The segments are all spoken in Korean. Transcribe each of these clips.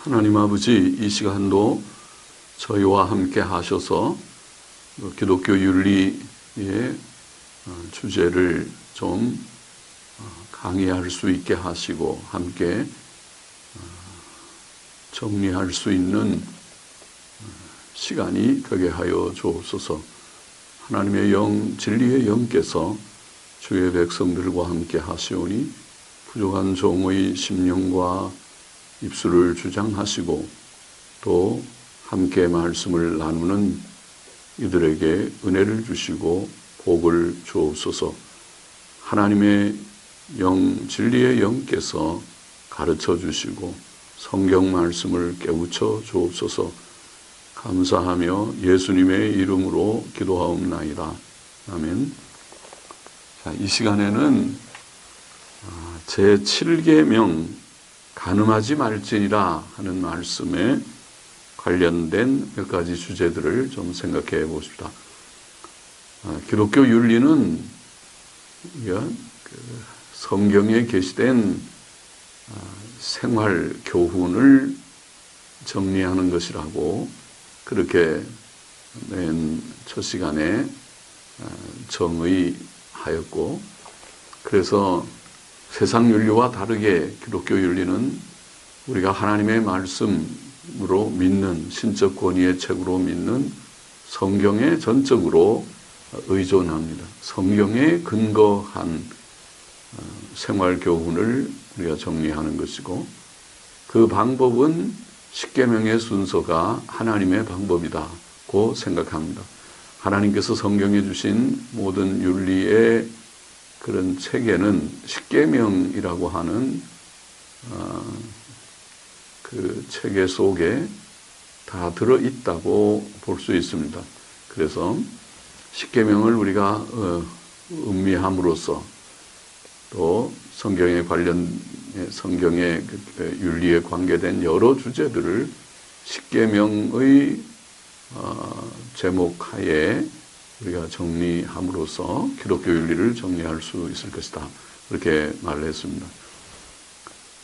하나님 아버지, 이 시간도 저희와 함께 하셔서 기독교 윤리의 주제를 좀 강의할 수 있게 하시고 함께 정리할 수 있는 시간이 되게 하여 주옵소서. 하나님의 영, 진리의 영께서 주의 백성들과 함께 하시오니 부족한 종의 심령과 입술을 주장하시고 또 함께 말씀을 나누는 이들에게 은혜를 주시고 복을 주옵소서. 하나님의 영, 진리의 영께서 가르쳐 주시고 성경 말씀을 깨우쳐 주옵소서. 감사하며 예수님의 이름으로 기도하옵나이다. 아멘. 자, 이 시간에는 제7계명 간음하지 말지니라 하는 말씀에 관련된 몇 가지 주제들을 좀 생각해 봅시다. 기독교 윤리는 성경에 게시된 생활 교훈을 정리하는 것이라고 그렇게 맨 첫 시간에 정의하였고, 그래서 세상 윤리와 다르게 기독교 윤리는 우리가 하나님의 말씀으로 믿는 신적 권위의 책으로 믿는 성경에 전적으로 의존합니다. 성경에 근거한 생활 교훈을 우리가 정리하는 것이고, 그 방법은 십계명의 순서가 하나님의 방법이다고 생각합니다. 하나님께서 성경에 주신 모든 윤리의 그런 체계는 십계명이라고 하는 그 체계 속에 다 들어있다고 볼 수 있습니다. 그래서 십계명을 우리가 음미함으로써 또 성경에 윤리에 관계된 여러 주제들을 십계명의 제목하에 우리가 정리함으로써 기독교 윤리를 정리할 수 있을 것이다. 그렇게 말을 했습니다.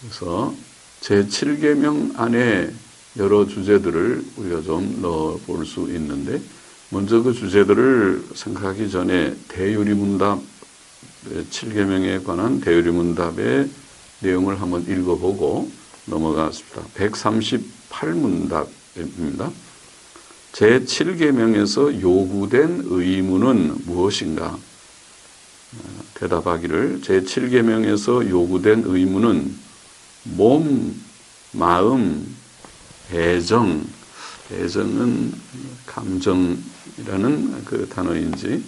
그래서 제7계명 안에 여러 주제들을 우리가 좀 넣어볼 수 있는데, 먼저 그 주제들을 생각하기 전에 대유리문답, 7계명에 관한 대유리문답의 내용을 한번 읽어보고 넘어가겠습니다. 138문답입니다. 제7계명에서 요구된 의무는 무엇인가? 대답하기를, 제7계명에서 요구된 의무는 몸, 마음, 애정, 애정은 감정이라는 그 단어인지,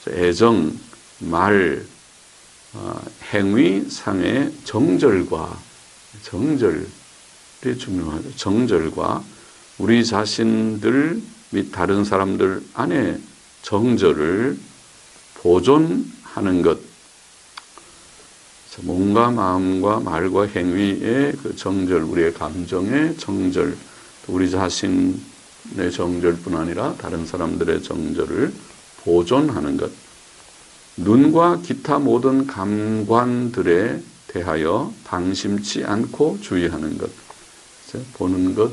애정, 말, 행위 상의 정절이 중요하죠. 정절과 우리 자신들 및 다른 사람들 안에 정절을 보존하는 것, 몸과 마음과 말과 행위의 그 정절, 우리의 감정의 정절, 우리 자신의 정절뿐 아니라 다른 사람들의 정절을 보존하는 것, 눈과 기타 모든 감관들에 대하여 방심치 않고 주의하는 것, 보는 것,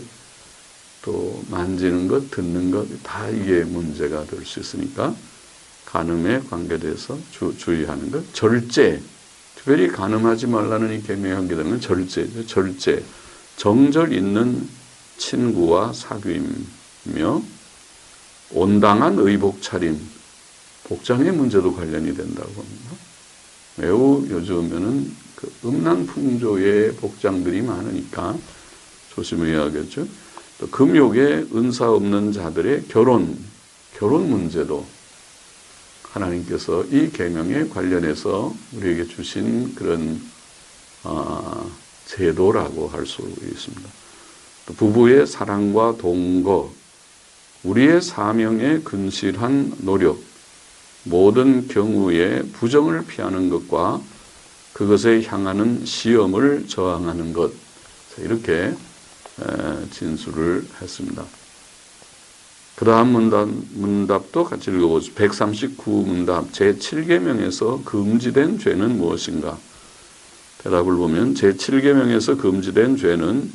또 만지는 것, 듣는 것, 다 이게 문제가 될 수 있으니까 간음에 관계돼서 주의하는 것. 절제, 특별히 간음하지 말라는 이 계명에 관계되는 절제죠. 절제, 정절 있는 친구와 사귐이며 온당한 의복 차림, 복장의 문제도 관련이 된다고 합니다. 매우 요즘에는 그 음란 풍조의 복장들이 많으니까 조심해야겠죠. 또 금욕에 은사 없는 자들의 결혼 문제도 하나님께서 이 계명에 관련해서 우리에게 주신 그런 제도라고 할 수 있습니다. 또 부부의 사랑과 동거, 우리의 사명에 근실한 노력, 모든 경우에 부정을 피하는 것과 그것에 향하는 시험을 저항하는 것, 이렇게 진술을 했습니다. 그 다음 문답도 같이 읽어보죠. 139문답, 제7계명에서 금지된 죄는 무엇인가? 대답을 보면 제7계명에서 금지된 죄는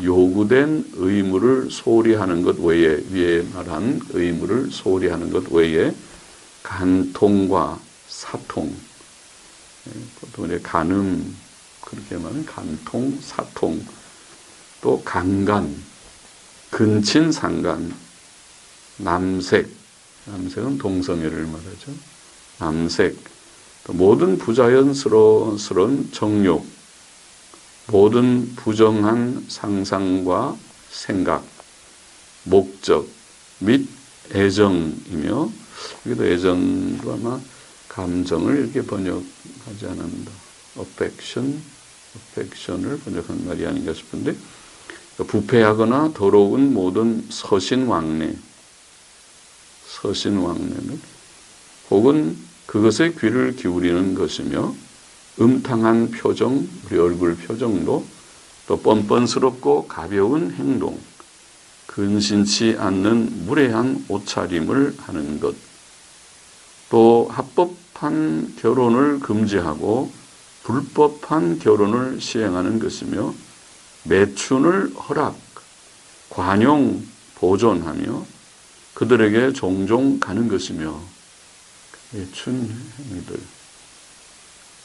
요구된 의무를 소홀히 하는 것 외에, 위에 말한 의무를 소홀히 하는 것 외에 간통과 사통, 보통 간음, 그렇게 말하면 간통, 사통, 또 강간, 근친상간, 남색, 남색은 동성애를 말하죠. 남색, 또 모든 부자연스러운 정욕, 모든 부정한 상상과 생각, 목적 및 애정이며, 여기도 애정도 아마 감정을 이렇게 번역하지 않았는다. affection을 번역한 말이 아닌가 싶은데, 부패하거나 더러운 모든 서신왕래는 혹은 그것에 귀를 기울이는 것이며, 음탕한 표정, 우리 얼굴 표정도, 또 뻔뻔스럽고 가벼운 행동, 근신치 않는 무례한 옷차림을 하는 것, 또 합법한 결혼을 금지하고 불법한 결혼을 시행하는 것이며, 매춘을 허락, 관용, 보존하며 그들에게 종종 가는 것이며, 매춘 행위들,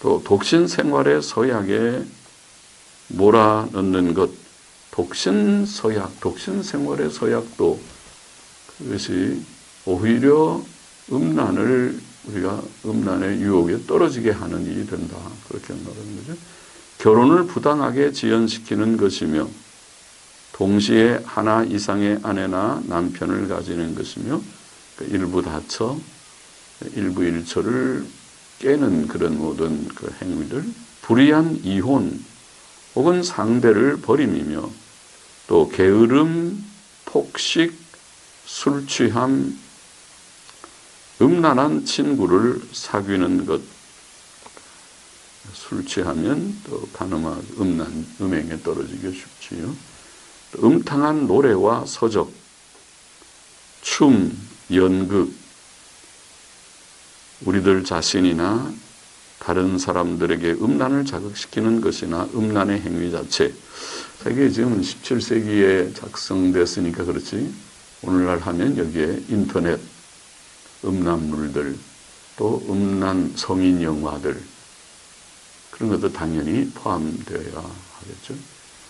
또 독신 생활의 서약에 몰아넣는 것, 독신 생활의 서약도 그것이 오히려 우리가 음란의 유혹에 떨어지게 하는 일이 된다. 그렇게 말하는 거죠. 결혼을 부당하게 지연시키는 것이며, 동시에 하나 이상의 아내나 남편을 가지는 것이며, 일부 다처, 일부 일처를 깨는 그런 모든 그 행위들, 불의한 이혼 혹은 상대를 버림이며, 또 게으름, 폭식, 술 취함, 음란한 친구를 사귀는 것. 술 취하면 또 간음하고 음행에 떨어지기 쉽지요. 또 음탕한 노래와 서적, 춤, 연극, 우리들 자신이나 다른 사람들에게 음란을 자극시키는 것이나 음란의 행위 자체. 이게 지금 17세기에 작성됐으니까 그렇지, 오늘날 하면 여기에 인터넷 음란물들, 또 음란 성인 영화들, 그런 것도 당연히 포함되어야 하겠죠.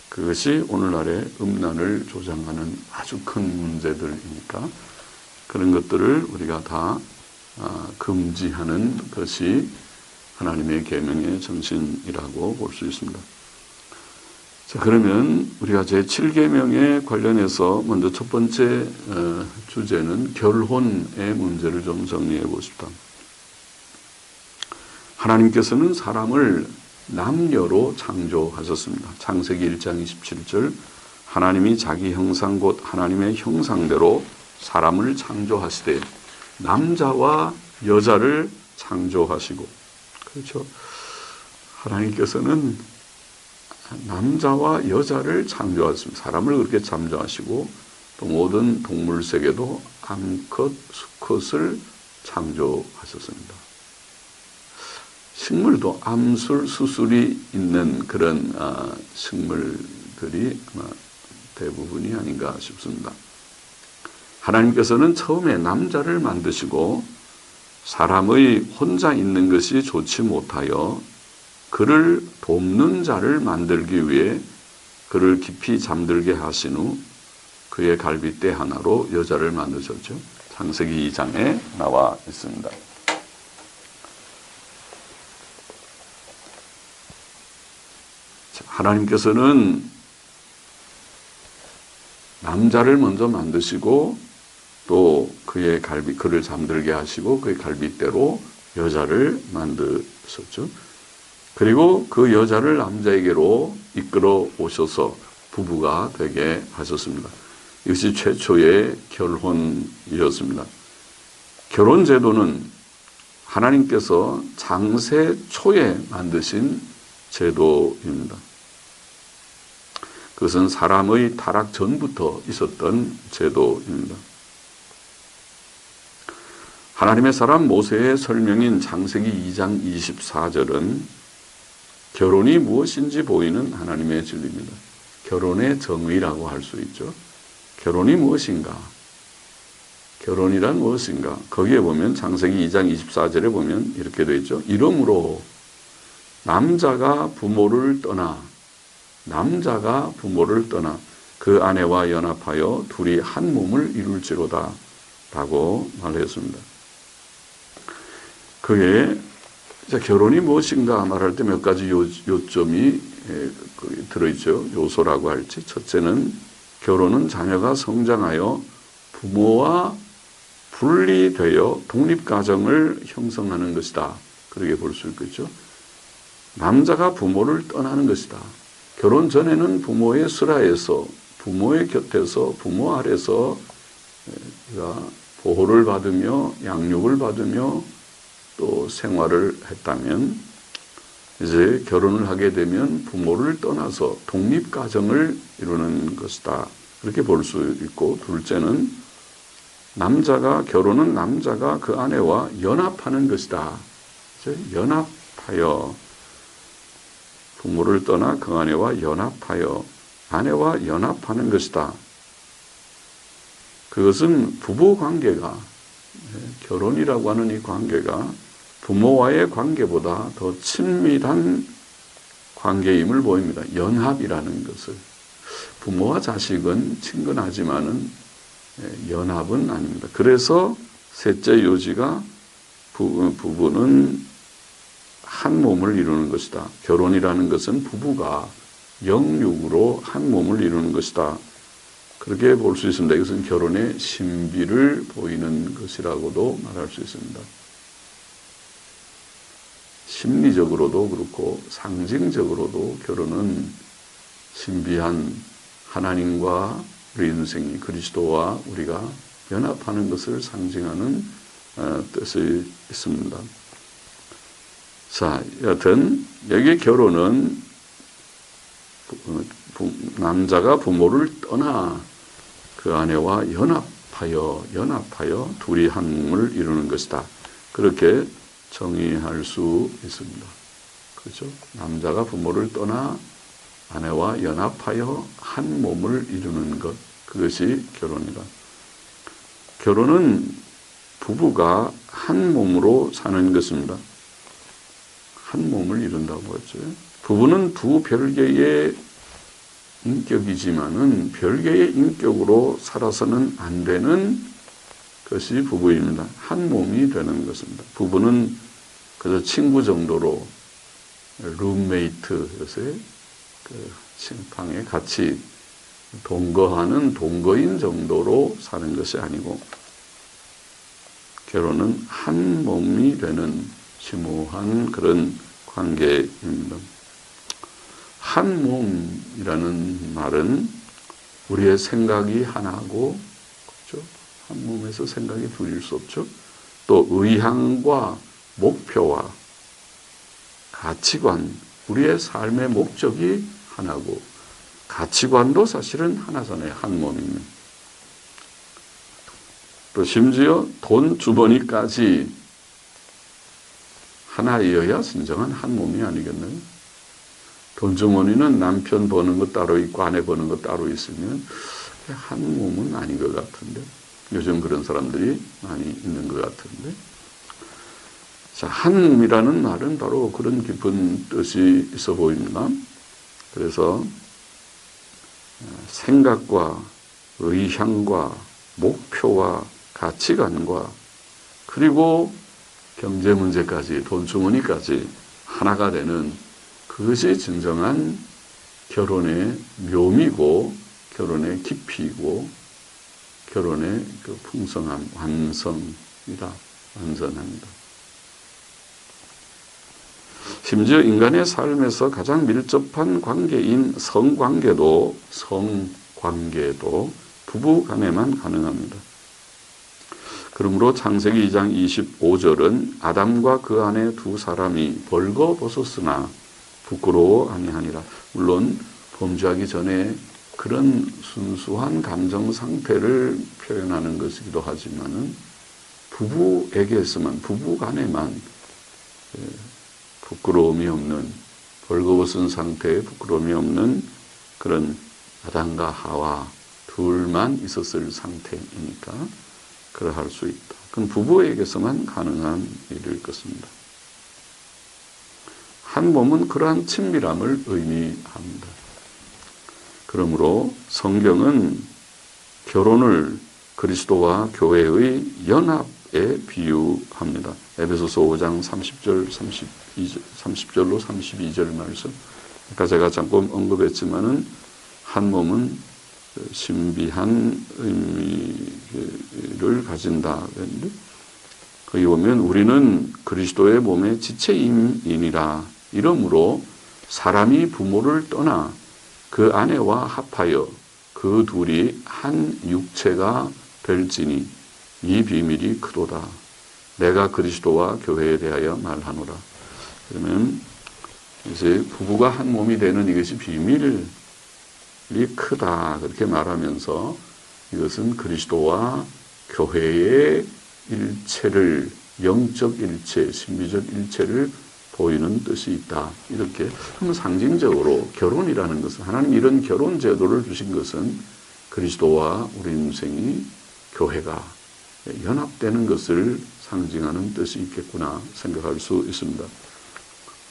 그것이 오늘날의 음란을 조장하는 아주 큰 문제들이니까 그런 것들을 우리가 다 금지하는 것이 하나님의 계명의 정신이라고 볼 수 있습니다. 자, 그러면 우리가 제7계명에 관련해서 먼저 첫 번째 주제는 결혼의 문제를 좀 정리해 보고 싶다. 하나님께서는 사람을 남녀로 창조하셨습니다. 창세기 1장 27절, 하나님이 자기 형상 곧 하나님의 형상대로 사람을 창조하시되 남자와 여자를 창조하시고, 그렇죠. 하나님께서는 남자와 여자를 창조하셨습니다. 사람을 그렇게 창조하시고, 또 모든 동물 세계도 암컷, 수컷을 창조하셨습니다. 식물도 암술, 수술이 있는 그런 식물들이 아마 대부분이 아닌가 싶습니다. 하나님께서는 처음에 남자를 만드시고 사람의 혼자 있는 것이 좋지 못하여 그를 돕는 자를 만들기 위해 그를 깊이 잠들게 하신 후 그의 갈빗대 하나로 여자를 만드셨죠. 창세기 2장에 나와 있습니다. 하나님께서는 남자를 먼저 만드시고 또 그를 잠들게 하시고 그의 갈빗대로 여자를 만드셨죠. 그리고 그 여자를 남자에게로 이끌어 오셔서 부부가 되게 하셨습니다. 이것이 최초의 결혼이었습니다. 결혼 제도는 하나님께서 창세 초에 만드신 제도입니다. 그것은 사람의 타락 전부터 있었던 제도입니다. 하나님의 사람 모세의 설명인 창세기 2장 24절은 결혼이 무엇인지 보이는 하나님의 진리입니다. 결혼의 정의라고 할 수 있죠. 결혼이 무엇인가? 결혼이란 무엇인가? 거기에 보면 창세기 2장 24절에 보면 이렇게 되어 있죠. 이러므로 남자가 부모를 떠나 그 아내와 연합하여 둘이 한 몸을 이룰지로다 라고 말했습니다. 그게 결혼이 무엇인가 말할 때 몇 가지 요점이 들어있죠. 요소라고 할지. 첫째는 결혼은 자녀가 성장하여 부모와 분리되어 독립가정을 형성하는 것이다. 그렇게 볼 수 있겠죠. 남자가 부모를 떠나는 것이다. 결혼 전에는 부모의 슬하에서, 부모의 곁에서, 부모 아래서 보호를 받으며 양육을 받으며 또 생활을 했다면 이제 결혼을 하게 되면 부모를 떠나서 독립가정을 이루는 것이다. 그렇게 볼 수 있고, 둘째는 결혼은 남자가 그 아내와 연합하는 것이다. 연합하여 부모를 떠나 그 아내와 연합하는 것이다. 그것은 부부 관계가, 결혼이라고 하는 이 관계가 부모와의 관계보다 더 친밀한 관계임을 보입니다. 연합이라는 것을. 부모와 자식은 친근하지만은 연합은 아닙니다. 그래서 셋째 요지가 부부는 한 몸을 이루는 것이다. 결혼이라는 것은 부부가 영육으로 한 몸을 이루는 것이다. 그렇게 볼 수 있습니다. 이것은 결혼의 신비를 보이는 것이라고도 말할 수 있습니다. 심리적으로도 그렇고 상징적으로도 결혼은 신비한 하나님과 우리 인생이 그리스도와 우리가 연합하는 것을 상징하는 뜻이 있습니다. 자, 여하튼 여기 결혼은 남자가 부모를 떠나 그 아내와 연합하여 둘이 한 몸을 이루는 것이다. 그렇게 정의할 수 있습니다. 그렇죠? 남자가 부모를 떠나 아내와 연합하여 한 몸을 이루는 것, 그것이 결혼이다. 결혼은 부부가 한 몸으로 사는 것입니다. 한 몸을 이룬다고 했죠. 부부는 두 별개의 인격이지만은 별개의 인격으로 살아서는 안 되는 것이 부부입니다. 한 몸이 되는 것입니다. 부부는 그저 친구 정도로 룸메이트, 요새 방에 같이 동거하는 동거인 정도로 사는 것이 아니고 결혼은 한 몸이 되는 심오한 그런 관계입니다. 한 몸이라는 말은 우리의 생각이 하나고, 그렇죠? 한 몸에서 생각이 둘일 수 없죠. 또 의향과 목표와 가치관, 우리의 삶의 목적이 하나고 가치관도 사실은 하나잖아요. 한 몸이면. 또 심지어 돈 주머니까지 하나이어야 진정한 한 몸이 아니겠나요? 돈 주머니는 남편 버는 것 따로 있고 아내 버는 것 따로 있으면 한 몸은 아닌 것 같은데, 요즘 그런 사람들이 많이 있는 것 같은데, 자, 한 몸이라는 말은 바로 그런 깊은 뜻이 있어 보입니다. 그래서 생각과 의향과 목표와 가치관과 그리고 경제 문제까지, 돈 주머니까지 하나가 되는 그것이 진정한 결혼의 묘미고 결혼의 깊이고 결혼의 그 풍성함, 완성이다. 완전합니다. 심지어 인간의 삶에서 가장 밀접한 관계인 성관계도 부부 간에만 가능합니다. 그러므로 창세기 2장 25절은 아담과 그 아내 두 사람이 벌거벗었으나 부끄러워 아니하니라. 물론 범죄하기 전에 그런 순수한 감정 상태를 표현하는 것이기도 하지만은 부부에게서만, 부부 간에만 부끄러움이 없는, 벌거벗은 상태에 부끄러움이 없는 그런 아담과 하와 둘만 있었을 상태이니까 그러할 수 있다. 그건 부부에게서만 가능한 일일 것입니다. 한 몸은 그러한 친밀함을 의미합니다. 그러므로 성경은 결혼을 그리스도와 교회의 연합에 비유합니다. 에베소서 5장 30절로 32절 말씀. 아까 제가 잠깐 언급했지만은 한 몸은 신비한 의미를 가진다. 거기 보면 우리는 그리스도의 몸의 지체인이라. 이러므로 사람이 부모를 떠나 그 아내와 합하여 그 둘이 한 육체가 될지니 이 비밀이 크도다. 내가 그리스도와 교회에 대하여 말하노라. 그러면 이제 부부가 한 몸이 되는 이것이 비밀이 크다. 그렇게 말하면서 이것은 그리스도와 교회의 일체를, 영적 일체, 신비적 일체를 보이는 뜻이 있다. 이렇게 그러면 상징적으로 결혼이라는 것은, 하나님 이런 결혼 제도를 주신 것은 그리스도와 우리 인생이, 교회가 연합되는 것을 상징하는 뜻이 있겠구나 생각할 수 있습니다.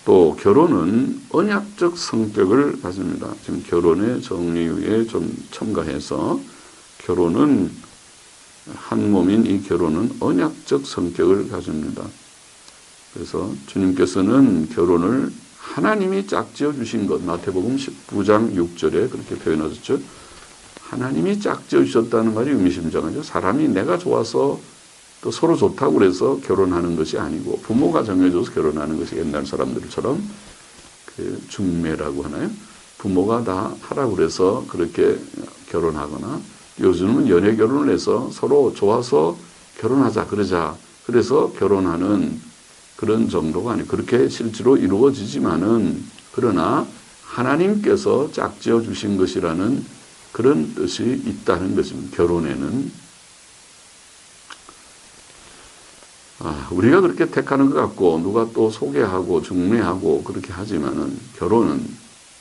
또 결혼은 언약적 성격을 가집니다. 지금 결혼의 정리에 좀 첨가해서 결혼은, 한 몸인 이 결혼은 언약적 성격을 가집니다. 그래서 주님께서는 결혼을 하나님이 짝지어 주신 것, 마태복음 19장 6절에 그렇게 표현하셨죠. 하나님이 짝지어 주셨다는 말이 의미심장하죠. 사람이 내가 좋아서 또 서로 좋다고 그래서 결혼하는 것이 아니고, 부모가 정해줘서 결혼하는 것이 옛날 사람들처럼 그 중매라고 하나요? 부모가 다 하라고 그래서 그렇게 결혼하거나, 요즘은 연애 결혼을 해서 서로 좋아서 결혼하자 그러자 그래서 결혼하는 그런 정도가 아니고, 그렇게 실제로 이루어지지만은, 그러나 하나님께서 짝지어 주신 것이라는 그런 뜻이 있다는 것입니다. 결혼에는. 우리가 그렇게 택하는 것 같고 누가 또 소개하고 중매하고 그렇게 하지만은, 결혼은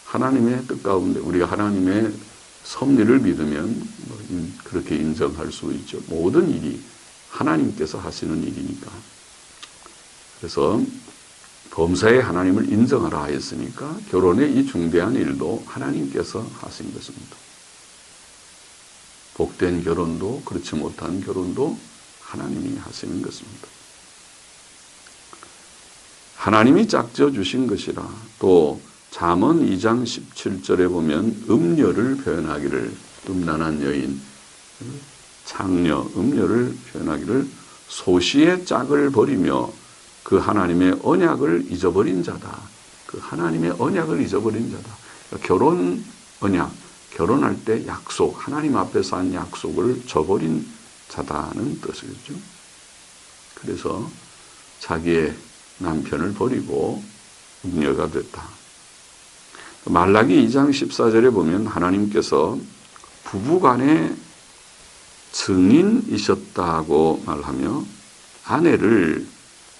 하나님의 뜻 가운데 우리가 하나님의 섭리를 믿으면 그렇게 인정할 수 있죠. 모든 일이 하나님께서 하시는 일이니까. 그래서 범사에 하나님을 인정하라 했으니까 결혼의 이 중대한 일도 하나님께서 하신 것입니다. 복된 결혼도 그렇지 못한 결혼도 하나님이 하시는 것입니다. 하나님이 짝지어 주신 것이라. 또 잠언 2장 17절에 보면 음녀를 표현하기를, 음란한 여인, 창녀, 음녀를 표현하기를, 소시의 짝을 버리며 그 하나님의 언약을 잊어버린 자다. 그 하나님의 언약을 잊어버린 자다. 그러니까 결혼 언약, 결혼할 때 약속, 하나님 앞에서 한 약속을 저버린 자다는 뜻이겠죠. 그래서 자기의 남편을 버리고 음녀가 됐다. 말라기 2장 14절에 보면 하나님께서 부부간의 증인이셨다고 말하며 아내를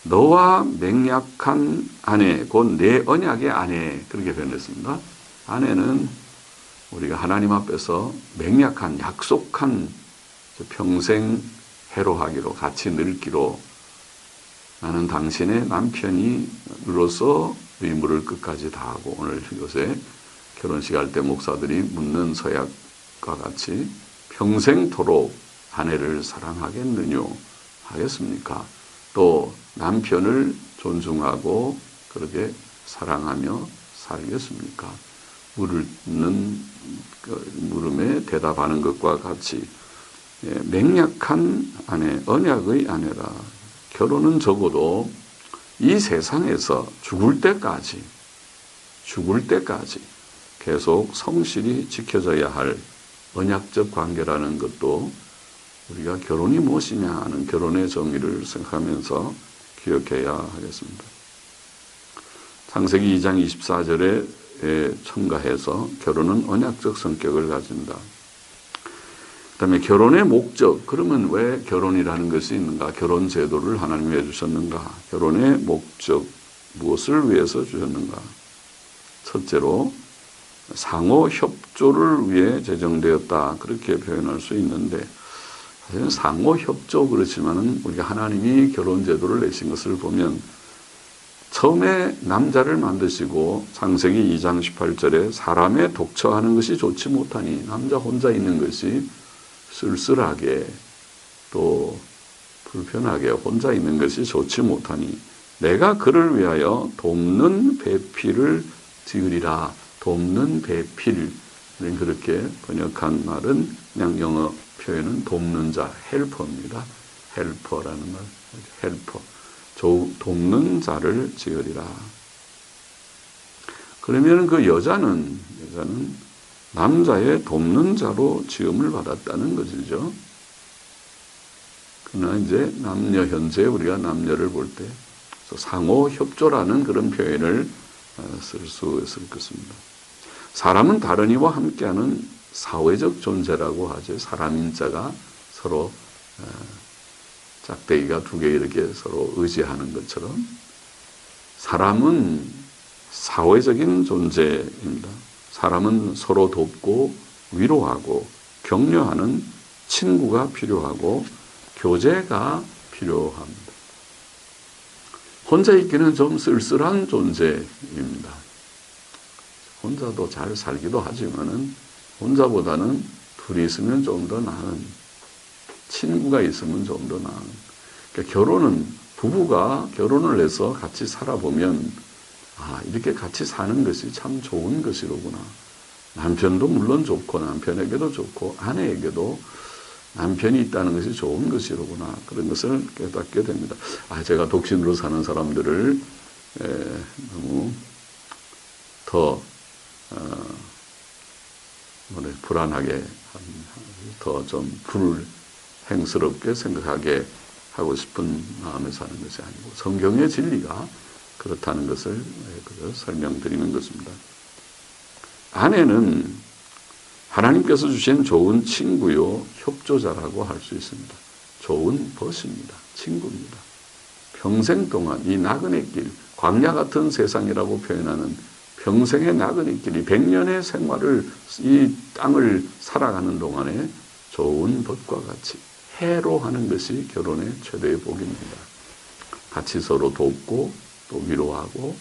너와 맹약한 아내, 곧 내 언약의 아내, 그렇게 표현했습니다. 아내는 우리가 하나님 앞에서 맹약한, 약속한, 평생 해로하기로, 같이 늙기로, 나는 당신의 남편이로서 의무를 끝까지 다하고, 오늘 요새 결혼식 할 때 목사들이 묻는 서약과 같이 평생토록 아내를 사랑하겠느냐 하겠습니까? 또 남편을 존중하고 그렇게 사랑하며 살겠습니까? 물음에 대답하는 것과 같이 맹약한 아내, 언약의 아내라. 결혼은 적어도 이 세상에서 죽을 때까지 계속 성실히 지켜져야 할 언약적 관계라는 것도 우리가 결혼이 무엇이냐 하는 결혼의 정의를 생각하면서 기억해야 하겠습니다. 창세기 2장 24절에 첨가해서 결혼은 언약적 성격을 가진다. 그 다음에 결혼의 목적, 그러면 왜 결혼이라는 것이 있는가? 결혼 제도를 하나님이 해주셨는가? 결혼의 목적, 무엇을 위해서 주셨는가? 첫째로 상호 협조를 위해 제정되었다. 그렇게 표현할 수 있는데 사실은 상호 협조 그렇지만은 우리가 하나님이 결혼 제도를 내신 것을 보면 처음에 남자를 만드시고 창세기 2장 18절에 사람의 독처하는 것이 좋지 못하니 남자 혼자 있는 것이 쓸쓸하게 또 불편하게 혼자 있는 것이 좋지 못하니 내가 그를 위하여 돕는 배필을 지으리라. 돕는 배필 그렇게 번역한 말은 그냥 영어 표현은 돕는 자 헬퍼입니다. 헬퍼라는 말 헬퍼 돕는 자를 지으리라. 그러면 그 여자는 남자의 돕는 자로 지음을 받았다는 것이죠. 그러나 이제 남녀 현재 우리가 남녀를 볼 때 상호 협조라는 그런 표현을 쓸 수 있을 것입니다. 사람은 다른 이와 함께하는 사회적 존재라고 하죠. 사람인 자가 서로 짝대기가 두 개 이렇게 서로 의지하는 것처럼 사람은 사회적인 존재입니다. 사람은 서로 돕고 위로하고 격려하는 친구가 필요하고 교제가 필요합니다. 혼자 있기는 좀 쓸쓸한 존재입니다. 혼자도 잘 살기도 하지만은 혼자보다는 둘이 있으면 좀 더 나은, 친구가 있으면 좀 더 나은. 그러니까 결혼은 부부가 결혼을 해서 같이 살아보면 이렇게 같이 사는 것이 참 좋은 것이로구나. 남편도 물론 좋고 남편에게도 좋고 아내에게도 남편이 있다는 것이 좋은 것이로구나. 그런 것을 깨닫게 됩니다. 제가 독신으로 사는 사람들을 너무 더 불안하게 더 좀 불행스럽게 생각하게 하고 싶은 마음에 사는 것이 아니고 성경의 진리가 그렇다는 것을 설명드리는 것입니다. 아내는 하나님께서 주신 좋은 친구요 협조자라고 할 수 있습니다. 좋은 벗입니다. 친구입니다. 평생 동안 이 나그네 길, 광야 같은 세상이라고 표현하는 평생의 나그네 길이 100년의 생활을 이 땅을 살아가는 동안에 좋은 벗과 같이 해로하는 것이 결혼의 최대의 복입니다. 같이 서로 돕고 또 위로하고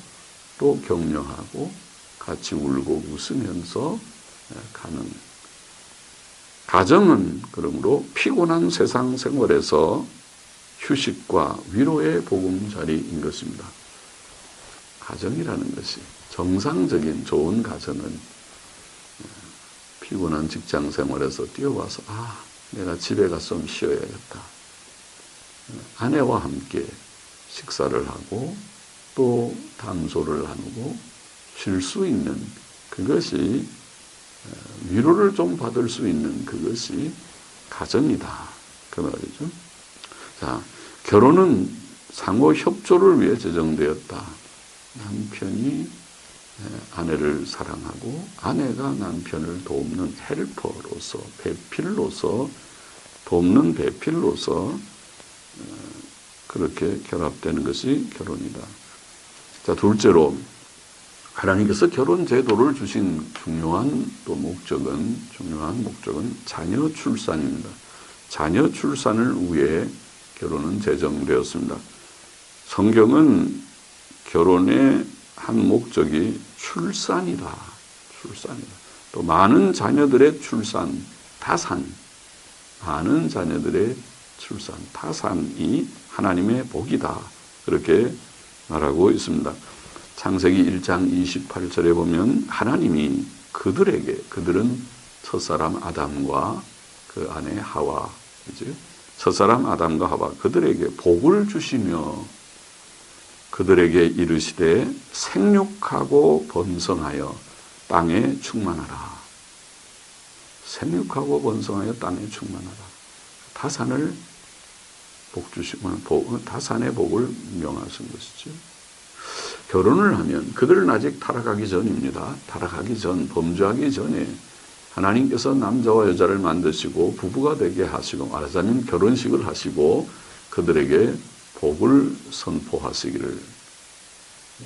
또 격려하고 같이 울고 웃으면서 가는 가정은 그러므로 피곤한 세상 생활에서 휴식과 위로의 보금자리인 것입니다. 가정이라는 것이 정상적인 좋은 가정은 피곤한 직장 생활에서 뛰어와서 내가 집에 가서 좀 쉬어야겠다. 아내와 함께 식사를 하고 또 담소를 나누고 쉴 수 있는 그것이 위로를 좀 받을 수 있는 그것이 가정이다. 그 말이죠. 자, 결혼은 상호 협조를 위해 제정되었다. 남편이 아내를 사랑하고 아내가 남편을 돕는 헬퍼로서 배필로서 돕는 배필로서 그렇게 결합되는 것이 결혼이다. 자, 둘째로 하나님께서 결혼 제도를 주신 중요한 목적은 자녀 출산입니다. 자녀 출산을 위해 결혼은 제정되었습니다. 성경은 결혼의 한 목적이 출산이다. 또 많은 자녀들의 출산, 많은 자녀들의 출산, 타산이 하나님의 복이다. 그렇게 말하고 있습니다. 창세기 1장 28절에 보면 하나님이 그들은 첫사람 아담과 그 아내 하와, 첫사람 아담과 하와 그들에게 복을 주시며 그들에게 이르시되 생육하고 번성하여 땅에 충만하라. 생육하고 번성하여 땅에 충만하라. 타산을 복 주시면 타산의 복을 명하신 것이죠. 결혼을 하면 그들은 아직 타락하기 전입니다. 범죄하기 전에 하나님께서 남자와 여자를 만드시고 부부가 되게 하시고 말하자면 결혼식을 하시고 그들에게 복을 선포하시기를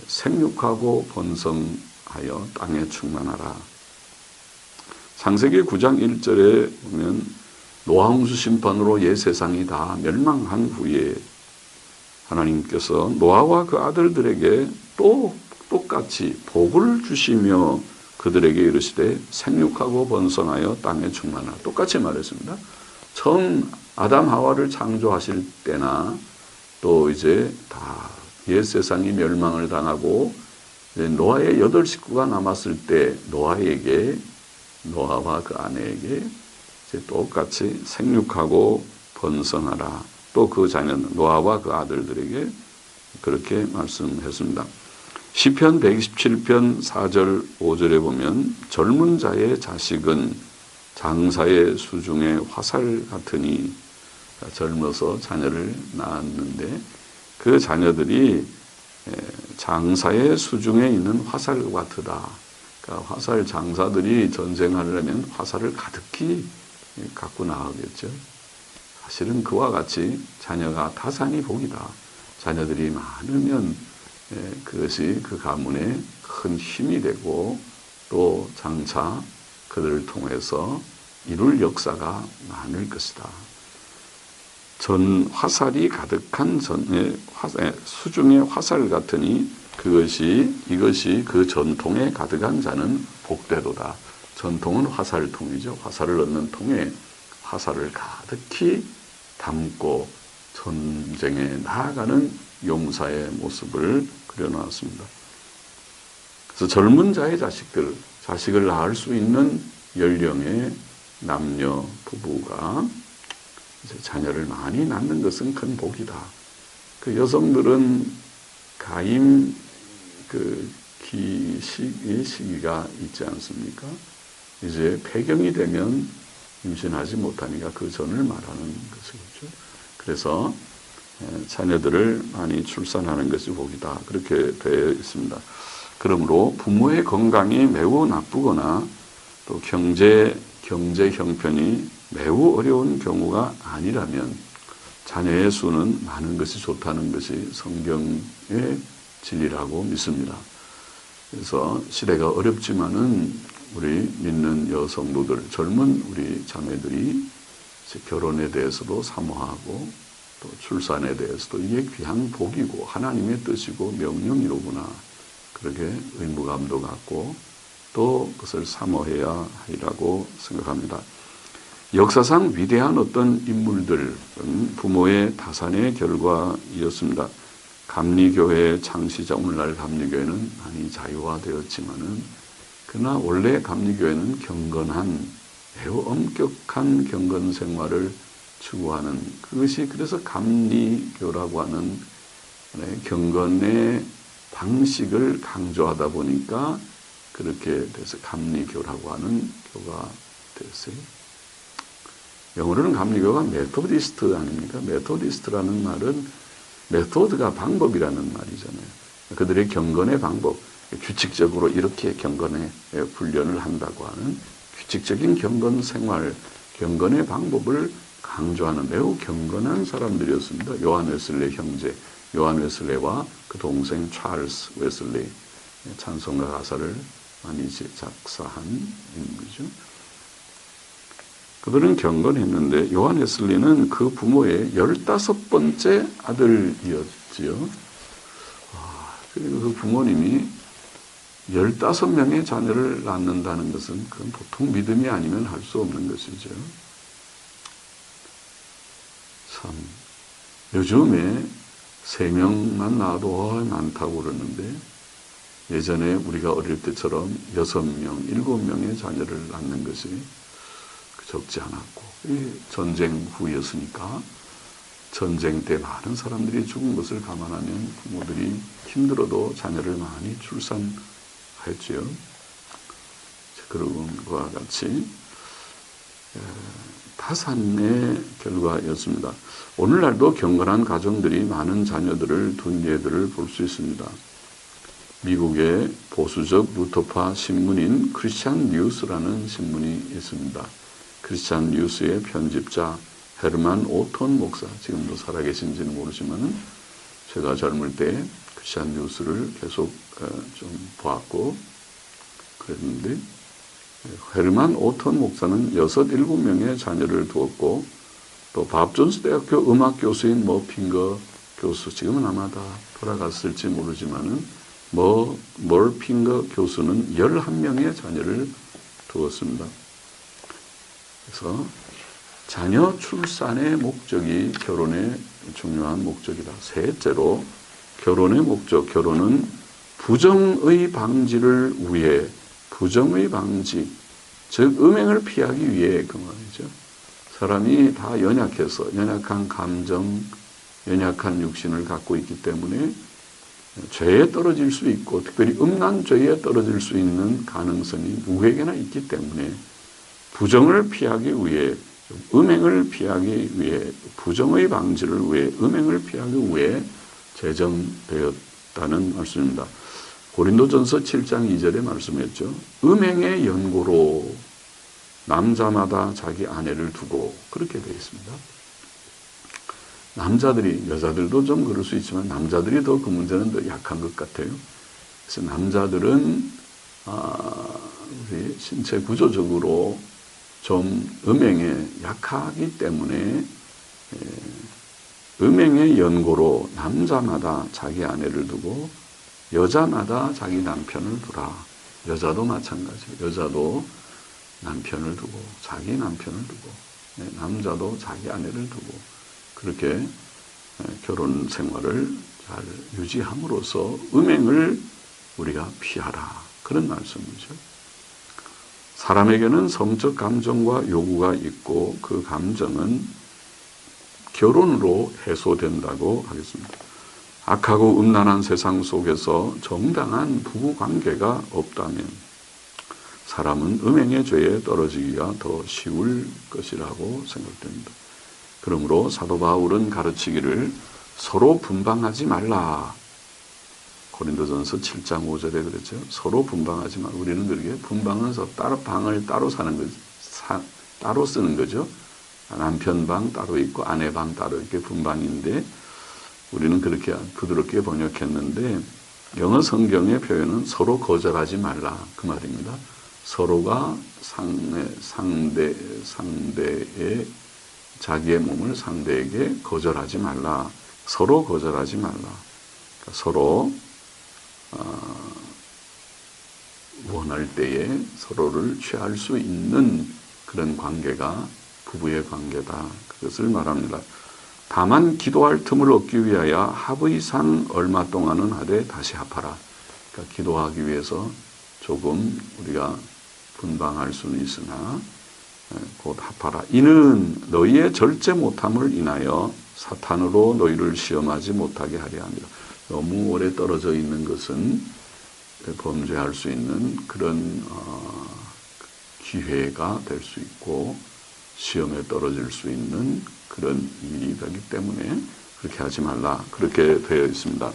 생육하고 번성하여 땅에 충만하라. 창세기 9장 1절에 보면 노아홍수 심판으로 옛 세상이 다 멸망한 후에 하나님께서 노아와 그 아들들에게 또 똑같이 복을 주시며 그들에게 이르시되 생육하고 번성하여 땅에 충만하라. 똑같이 말했습니다. 처음 아담 하와를 창조하실 때나 또 이제 다 옛 세상이 멸망을 당하고 노아의 8식구가 남았을 때 노아와 그 아내에게 이제 똑같이 생육하고 번성하라. 또 그 자녀는 노아와 그 아들들에게 그렇게 말씀했습니다. 시편 127편 4절 5절에 보면 젊은 자의 자식은 장사의 수중의 화살 같으니, 젊어서 자녀를 낳았는데 그 자녀들이 장사의 수중에 있는 화살 같으다. 그러니까 화살 장사들이 전쟁하려면 화살을 가득히 갖고 나가겠죠. 사실은 그와 같이 자녀가 다산이 복이다. 자녀들이 많으면 그것이 그 가문에 큰 힘이 되고 또 장차 그들을 통해서 이룰 역사가 많을 것이다. 화살이 가득한 수중의 화살 같으니 이것이 그 전통에 가득한 자는 복되도다. 전통은 화살통이죠. 화살을 넣는 통에 화살을 가득히 담고 전쟁에 나아가는 용사의 모습을 그려놓았습니다. 그래서 젊은 자의 자식을 낳을 수 있는 연령의 남녀 부부가 이제 자녀를 많이 낳는 것은 큰 복이다. 그 여성들은 가임 시기가 있지 않습니까? 이제 폐경이 되면 임신하지 못하니까 그 전을 말하는 것이죠. 그래서 자녀들을 많이 출산하는 것이 복이다. 그렇게 되어 있습니다. 그러므로 부모의 건강이 매우 나쁘거나 또 경제 형편이 매우 어려운 경우가 아니라면 자녀의 수는 많은 것이 좋다는 것이 성경의 진리라고 믿습니다. 그래서 시대가 어렵지만은 우리 믿는 여성도들, 젊은 우리 자매들이 결혼에 대해서도 사모하고 또 출산에 대해서도 이게 귀한 복이고 하나님의 뜻이고 명령이로구나. 그렇게 의무감도 갖고 또 그것을 사모해야 하리라고 생각합니다. 역사상 위대한 어떤 인물들은 부모의 다산의 결과이었습니다. 감리교회 창시자, 오늘날 감리교회는 많이 자유화되었지만은 그러나 원래 감리교회는 경건한, 매우 엄격한 경건 생활을 추구하는, 그것이 그래서 감리교라고 하는 경건의 방식을 강조하다 보니까 그렇게 돼서 감리교라고 하는 교가 됐어요. 영어로는 감리교가 메토디스트 아닙니까? 메토디스트라는 말은 메토드가 방법이라는 말이잖아요. 그들의 경건의 방법, 규칙적으로 이렇게 경건의 훈련을 한다고 하는 규칙적인 경건 생활, 경건의 방법을 강조하는 매우 경건한 사람들이었습니다. 요한 웨슬레 형제, 요한 웨슬레와 그 동생 찰스 웨슬레, 찬송가 가사를 많이 작사한 인물이죠. 그들은 경건했는데 요한 웨슬리는 그 부모의 15번째 아들이었지요. 그리고 그 부모님이 15명의 자녀를 낳는다는 것은 그건 보통 믿음이 아니면 할 수 없는 것이죠. 참, 요즘에 3명만 낳아도 많다고 그러는데 예전에 우리가 어릴 때처럼 6명, 7명의 자녀를 낳는 것이 적지 않았고, 전쟁 후였으니까 전쟁 때 많은 사람들이 죽은 것을 감안하면 부모들이 힘들어도 자녀를 많이 출산했지요. 그런 것과 같이 다산의 결과였습니다. 오늘날도 경건한 가정들이 많은 자녀들을 둔 예들을 볼 수 있습니다. 미국의 보수적 루터파 신문인 크리스찬 뉴스라는 신문이 있습니다. 크리스찬 뉴스의 편집자 헤르만 오톤 목사, 지금도 살아계신지는 모르지만 제가 젊을 때 크리스찬 뉴스를 계속 좀 보았고 그랬는데 헤르만 오턴 목사는 6, 7명의 자녀를 두었고 또 밥존스 대학교 음악 교수인 머핑거 교수, 지금은 아마 다 돌아갔을지 모르지만은 머핑거 교수는 11명의 자녀를 두었습니다. 그래서 자녀 출산의 목적이 결혼의 중요한 목적이다. 셋째로 결혼의 목적, 결혼은 부정의 방지를 위해, 부정의 방지, 즉 음행을 피하기 위해 그 말이죠. 사람이 다 연약해서 연약한 감정, 연약한 육신을 갖고 있기 때문에 죄에 떨어질 수 있고 특별히 음란 죄에 떨어질 수 있는 가능성이 누구에게나 있기 때문에 부정을 피하기 위해, 음행을 피하기 위해, 부정의 방지를 위해, 음행을 피하기 위해 제정되었다는 말씀입니다. 고린도전서 7장 2절에 말씀했죠. 음행의 연고로 남자마다 자기 아내를 두고, 그렇게 되어 있습니다. 남자들이, 여자들도 좀 그럴 수 있지만 남자들이 더 그 문제는 더 약한 것 같아요. 그래서 남자들은 우리 신체 구조적으로 좀 음행에 약하기 때문에 음행의 연고로 남자마다 자기 아내를 두고 여자마다 자기 남편을 두라. 여자도 마찬가지예요. 여자도 남편을 두고 자기 남편을 두고 남자도 자기 아내를 두고 그렇게 결혼 생활을 잘 유지함으로써 음행을 우리가 피하라. 그런 말씀이죠. 사람에게는 성적 감정과 요구가 있고 그 감정은 결혼으로 해소된다고 하겠습니다. 악하고 음란한 세상 속에서 정당한 부부관계가 없다면 사람은 음행의 죄에 떨어지기가 더 쉬울 것이라고 생각됩니다. 그러므로 사도 바울은 가르치기를 서로 분방하지 말라. 고린도전서 7장 5절에 그랬죠. 서로 분방하지 말라. 우리는 그렇게 분방은 따로 방을 따로 사는 거죠. 따로 쓰는 거죠. 남편 방 따로 있고 아내 방 따로 이렇게 분방인데 우리는 그렇게 부드럽게 번역했는데 영어 성경의 표현은 서로 거절하지 말라 그 말입니다. 서로가 상대의 자기의 몸을 상대에게 거절하지 말라. 서로 거절하지 말라. 그러니까 서로 원할 때에 서로를 취할 수 있는 그런 관계가 부부의 관계다. 그것을 말합니다. 다만 기도할 틈을 얻기 위하여 합의상 얼마 동안은 하되 다시 합하라. 그러니까 기도하기 위해서 조금 우리가 분방할 수는 있으나 곧 합하라. 이는 너희의 절제 못함을 인하여 사탄으로 너희를 시험하지 못하게 하려 합니다. 너무 오래 떨어져 있는 것은 범죄할 수 있는 그런 기회가 될 수 있고 시험에 떨어질 수 있는 그런 일이 되기 때문에 그렇게 하지 말라. 그렇게 되어 있습니다.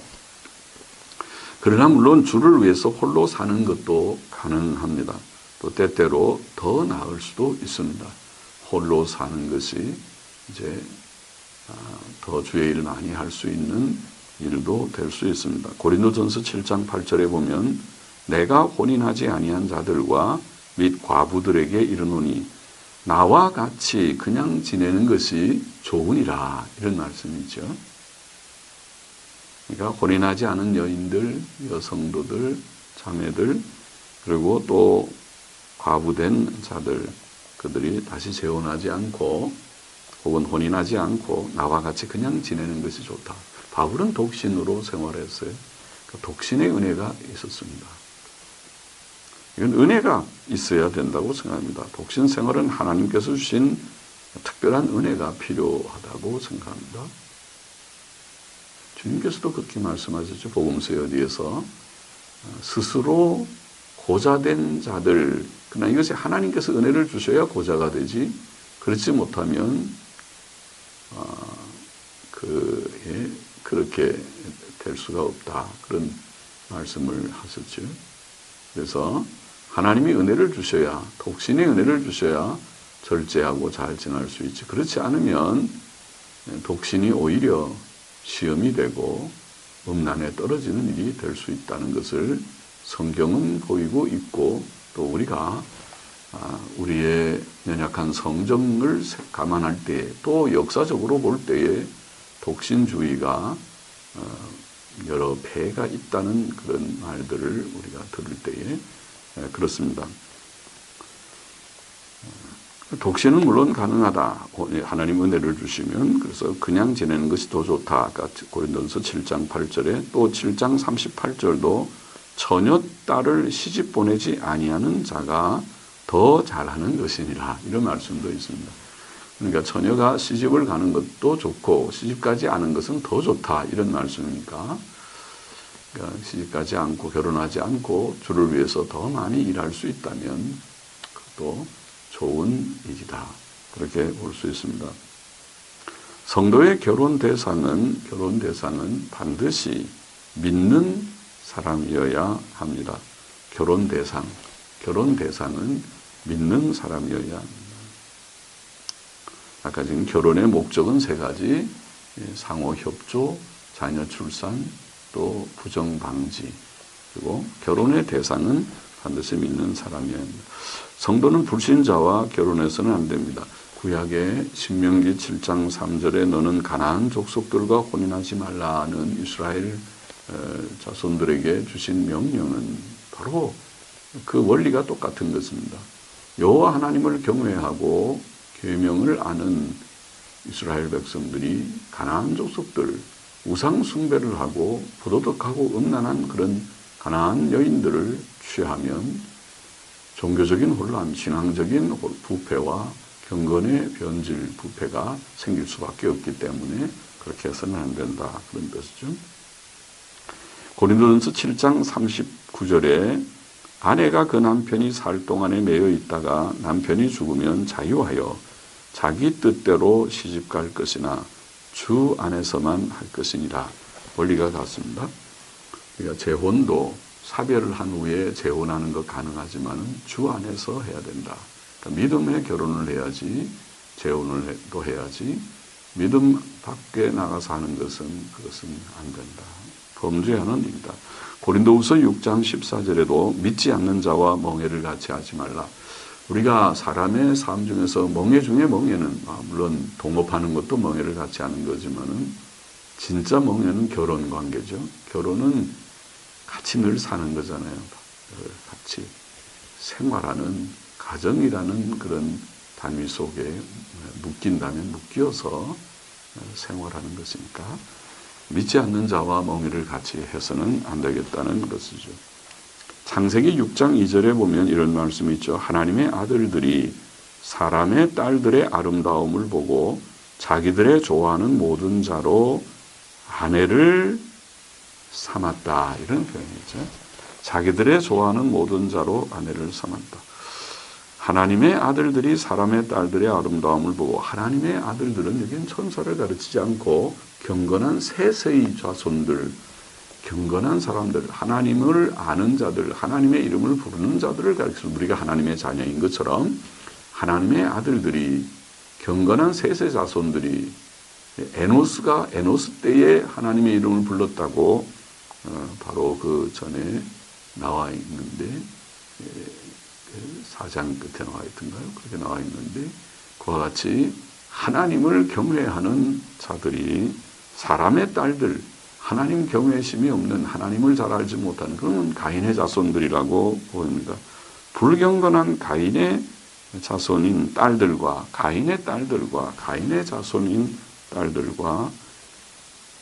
그러나 물론 주를 위해서 홀로 사는 것도 가능합니다. 또 때때로 더 나을 수도 있습니다. 홀로 사는 것이 이제 더 주의 일 많이 할 수 있는 일도 될 수 있습니다. 고린도전서 7장 8절에 보면 내가 혼인하지 아니한 자들과 및 과부들에게 이르노니 나와 같이 그냥 지내는 것이 좋으니라 이런 말씀이죠. 그러니까 혼인하지 않은 여인들, 여성도들, 자매들 그리고 또 과부된 자들 그들이 다시 재혼하지 않고 혹은 혼인하지 않고 나와 같이 그냥 지내는 것이 좋다. 바울은 독신으로 생활했어요. 독신의 은혜가 있었습니다. 이건 은혜가 있어야 된다고 생각합니다. 독신 생활은 하나님께서 주신 특별한 은혜가 필요하다고 생각합니다. 주님께서도 그렇게 말씀하셨죠. 복음서에 어디에서 스스로 고자된 자들, 그러나 이것이 하나님께서 은혜를 주셔야 고자가 되지 그렇지 못하면 그렇게 될 수가 없다. 그런 말씀을 하셨죠. 그래서 하나님이 은혜를 주셔야, 독신의 은혜를 주셔야 절제하고 잘 지낼 수 있지. 그렇지 않으면 독신이 오히려 시험이 되고 음란에 떨어지는 일이 될 수 있다는 것을 성경은 보이고 있고 또 우리가 우리의 연약한 성정을 감안할 때에 또 역사적으로 볼 때에 독신주의가 여러 폐해가 있다는 그런 말들을 우리가 들을 때에 그렇습니다. 독신은 물론 가능하다. 하나님 은혜를 주시면 그래서 그냥 지내는 것이 더 좋다. 아까 고린도전서 7장 8절에 또 7장 38절도 처녀 딸을 시집 보내지 아니하는 자가 더 잘하는 것이니라. 이런 말씀도 있습니다. 그러니까 처녀가 시집을 가는 것도 좋고 시집가지 않은 것은 더 좋다. 이런 말씀이니까 그러니까 시집가지 않고 결혼하지 않고 주를 위해서 더 많이 일할 수 있다면 그것도 좋은 일이다. 그렇게 볼 수 있습니다. 성도의 결혼 대상은 반드시 믿는 사람이어야 합니다. 결혼 대상은 믿는 사람이어야 합니다. 아까 지금 결혼의 목적은 세 가지, 상호 협조, 자녀 출산, 또 부정 방지. 그리고 결혼의 대상은 반드시 믿는 사람이어야 합니다. 성도는 불신자와 결혼해서는 안 됩니다. 구약의 신명기 7장 3절에 너는 가나안 족속들과 혼인하지 말라는 이스라엘 자손들에게 주신 명령은 바로 그 원리가 똑같은 것입니다. 여호와 하나님을 경외하고 계명을 아는 이스라엘 백성들이 가나안 족속들 우상 숭배를 하고 부도덕하고 음란한 그런 가나안 여인들을 취하면 종교적인 혼란, 신앙적인 부패와 경건의 변질, 부패가 생길 수밖에 없기 때문에 그렇게 해서는 안 된다. 그런 뜻이죠. 고린도전서 7장 39절에 아내가 그 남편이 살 동안에 매여 있다가 남편이 죽으면 자유하여 자기 뜻대로 시집갈 것이나 주 안에서만 할 것이니라. 원리가 같습니다. 그러니까 재혼도 사별을 한 후에 재혼하는 것 가능하지만 주 안에서 해야 된다. 그러니까 믿음의 결혼을 해야지 재혼을 또 해야지 믿음 밖에 나가서 하는 그것은 안 된다. 범죄하는 일이다. 고린도후서 6장 14절에도 믿지 않는 자와 멍해를 같이 하지 말라. 우리가 사람의 삶 중에서 멍해 중에 멍해는 물론 동업하는 것도 멍해를 같이 하는 거지만은 진짜 멍해는 결혼 관계죠. 결혼은 같이 늘 사는 거잖아요. 같이 생활하는 가정이라는 그런 단위 속에 묶인다면 묶여서 생활하는 것이니까 믿지 않는 자와 멍해를 같이 해서는 안 되겠다는 것이죠. 창세기 6장 2절에 보면 이런 말씀이 있죠. 하나님의 아들들이 사람의 딸들의 아름다움을 보고 자기들의 좋아하는 모든 자로 아내를 삼았다. 이런 표현이죠. 자기들의 좋아하는 모든 자로 아내를 삼았다. 하나님의 아들들이 사람의 딸들의 아름다움을 보고 하나님의 아들들은 여기는 천사를 가르치지 않고 경건한 세세의 자손들, 경건한 사람들, 하나님을 아는 자들, 하나님의 이름을 부르는 자들을 가르쳐서 우리가 하나님의 자녀인 것처럼 하나님의 아들들이 경건한 세세 자손들이 에노스 때에 하나님의 이름을 불렀다고 바로 그 전에 나와 있는데 4장 끝에 나와 있던가요? 그렇게 나와 있는데 그와 같이 하나님을 경외하는 자들이 사람의 딸들, 하나님 경외심이 없는 하나님을 잘 알지 못하는 그런 가인의 자손들이라고 보입니다. 불경건한 가인의 자손인 딸들과 가인의 딸들과 가인의 자손인 딸들과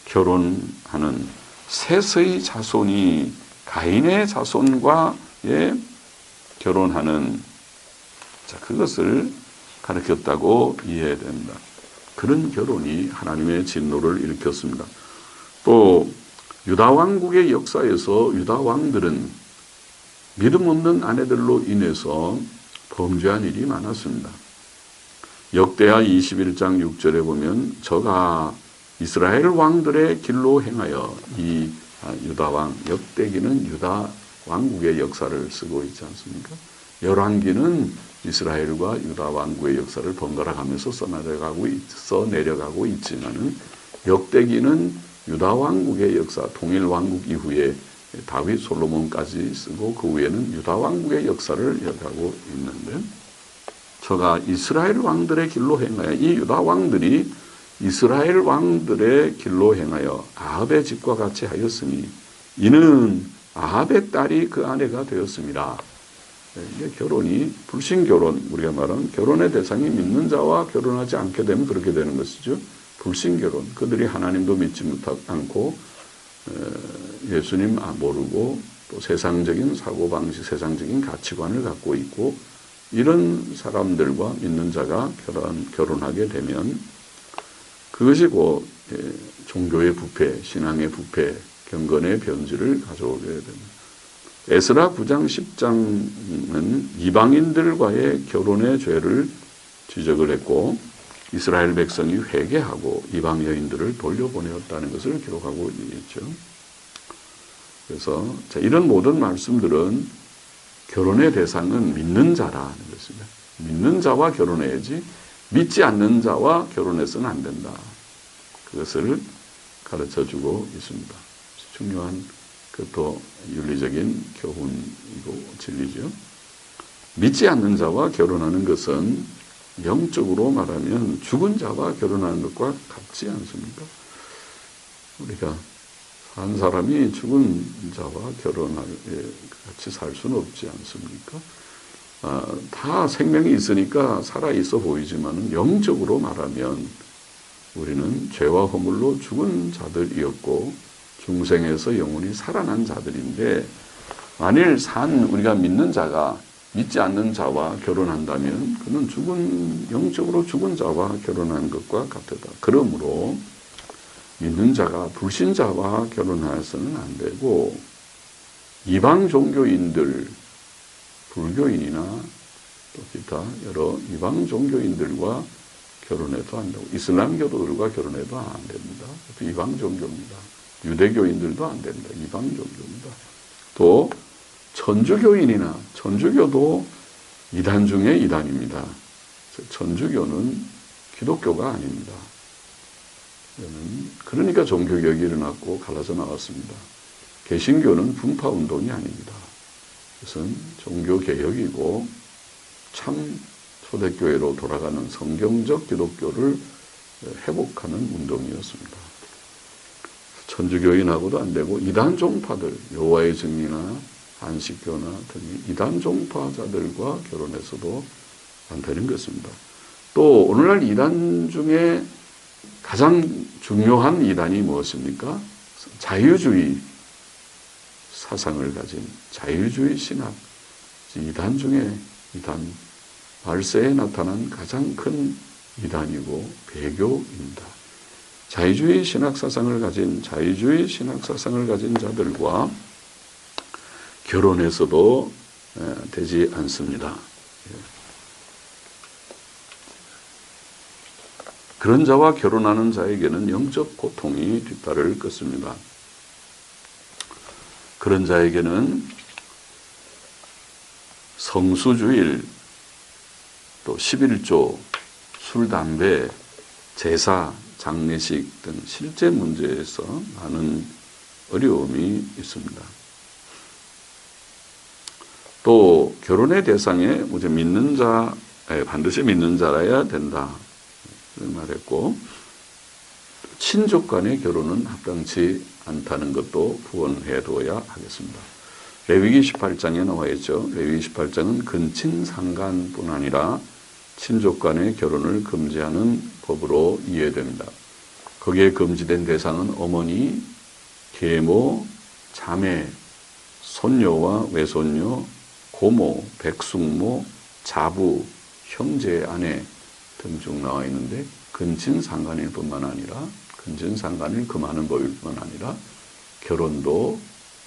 결혼하는 셋의 자손이 가인의 자손과의 결혼하는 그것을 가르쳤다고 이해해야 된다. 그런 결혼이 하나님의 진노를 일으켰습니다. 또 유다 왕국의 역사에서 유다 왕들은 믿음 없는 아내들로 인해서 범죄한 일이 많았습니다. 역대하 21장 6절에 보면 저가 이스라엘 왕들의 길로 행하여 이 유다 왕, 역대기는 유다 왕국의 역사를 쓰고 있지 않습니까? 열왕기는 이스라엘과 유다 왕국의 역사를 번갈아 가면서 써내려가고 있지만은 역대기는 유다 왕국의 역사, 통일 왕국 이후에 다윗 솔로몬까지 쓰고 그 후에는 유다 왕국의 역사를 이어가고 있는데 저가 이스라엘 왕들의 길로 행하여, 이 유다 왕들이 이스라엘 왕들의 길로 행하여 아합의 집과 같이 하였으니 이는 아합의 딸이 그 아내가 되었습니다. 이게 결혼이 불신결혼, 우리가 말하는 결혼의 대상이 믿는 자와 결혼하지 않게 되면 그렇게 되는 것이죠. 불신결혼, 그들이 하나님도 믿지 않고 예수님 모르고 또 세상적인 사고방식, 세상적인 가치관을 갖고 있고, 이런 사람들과 믿는 자가 결혼하게 되면 그것이 곧 종교의 부패, 신앙의 부패, 경건의 변질을 가져오게 됩니다. 에스라 9장 10장은 이방인들과의 결혼의 죄를 지적을 했고, 이스라엘 백성이 회개하고 이방 여인들을 돌려보내었다는 것을 기록하고 있죠. 그래서 이런 모든 말씀들은 결혼의 대상은 믿는 자라는 것입니다. 믿는 자와 결혼해야지 믿지 않는 자와 결혼해서는 안 된다. 그것을 가르쳐주고 있습니다. 중요한 그것도 윤리적인 교훈이고 진리죠. 믿지 않는 자와 결혼하는 것은 영적으로 말하면 죽은 자와 결혼하는 것과 같지 않습니까? 우리가 한 사람이 죽은 자와 같이 살 수는 없지 않습니까? 다 생명이 있으니까 살아있어 보이지만 영적으로 말하면 우리는 죄와 허물로 죽은 자들이었고 중생에서 영원히 살아난 자들인데, 만일 우리가 믿는 자가 믿지 않는 자와 결혼한다면 그는 영적으로 죽은 자와 결혼한 것과 같다. 그러므로 믿는 자가 불신자와 결혼해서는 안 되고, 이방 종교인들, 불교인이나 또 기타 여러 이방 종교인들과 결혼해도 안 되고, 이슬람교도들과 결혼해도 안 됩니다. 또 이방 종교입니다. 유대교인들도 안 됩니다. 이방 종교입니다. 또 천주교인이나, 천주교도 이단 중에 이단입니다. 천주교는 기독교가 아닙니다. 그러니까 종교개혁이 일어났고 갈라져 나왔습니다. 개신교는 분파운동이 아닙니다. 그것은 종교개혁이고 참 초대교회로 돌아가는 성경적 기독교를 회복하는 운동이었습니다. 천주교인하고도 안 되고 이단 종파들, 여호와의 증인이나 안식교나 등의 이단 종파자들과 결혼해서도 안 되는 것입니다. 또 오늘날 이단 중에 가장 중요한 이단이 무엇입니까? 자유주의 사상을 가진 자유주의 신학, 이단 중에 이단, 말세에 나타난 가장 큰 이단이고 배교입니다. 자유주의 신학 사상을 가진 자들과 결혼해서도 되지 않습니다. 그런 자와 결혼하는 자에게는 영적 고통이 뒤따를 것입니다. 그런 자에게는 성수주일, 또 11조, 술, 담배, 제사, 장례식 등 실제 문제에서 많은 어려움이 있습니다. 또 결혼의 대상에 믿는 자, 반드시 믿는 자라야 된다 말했고, 친족 간의 결혼은 합당치 않다는 것도 구원해둬야 하겠습니다. 레위기 18장에 나와 있죠. 레위기 18장은 근친 상간뿐 아니라 친족 간의 결혼을 금지하는 법으로 이해됩니다. 거기에 금지된 대상은 어머니, 계모, 자매, 손녀와 외손녀, 고모, 백숙모, 자부, 형제, 아내 등 중 나와 있는데, 근친상간일 뿐만 아니라 근친상간을 금하는 법일 뿐만 아니라 결혼도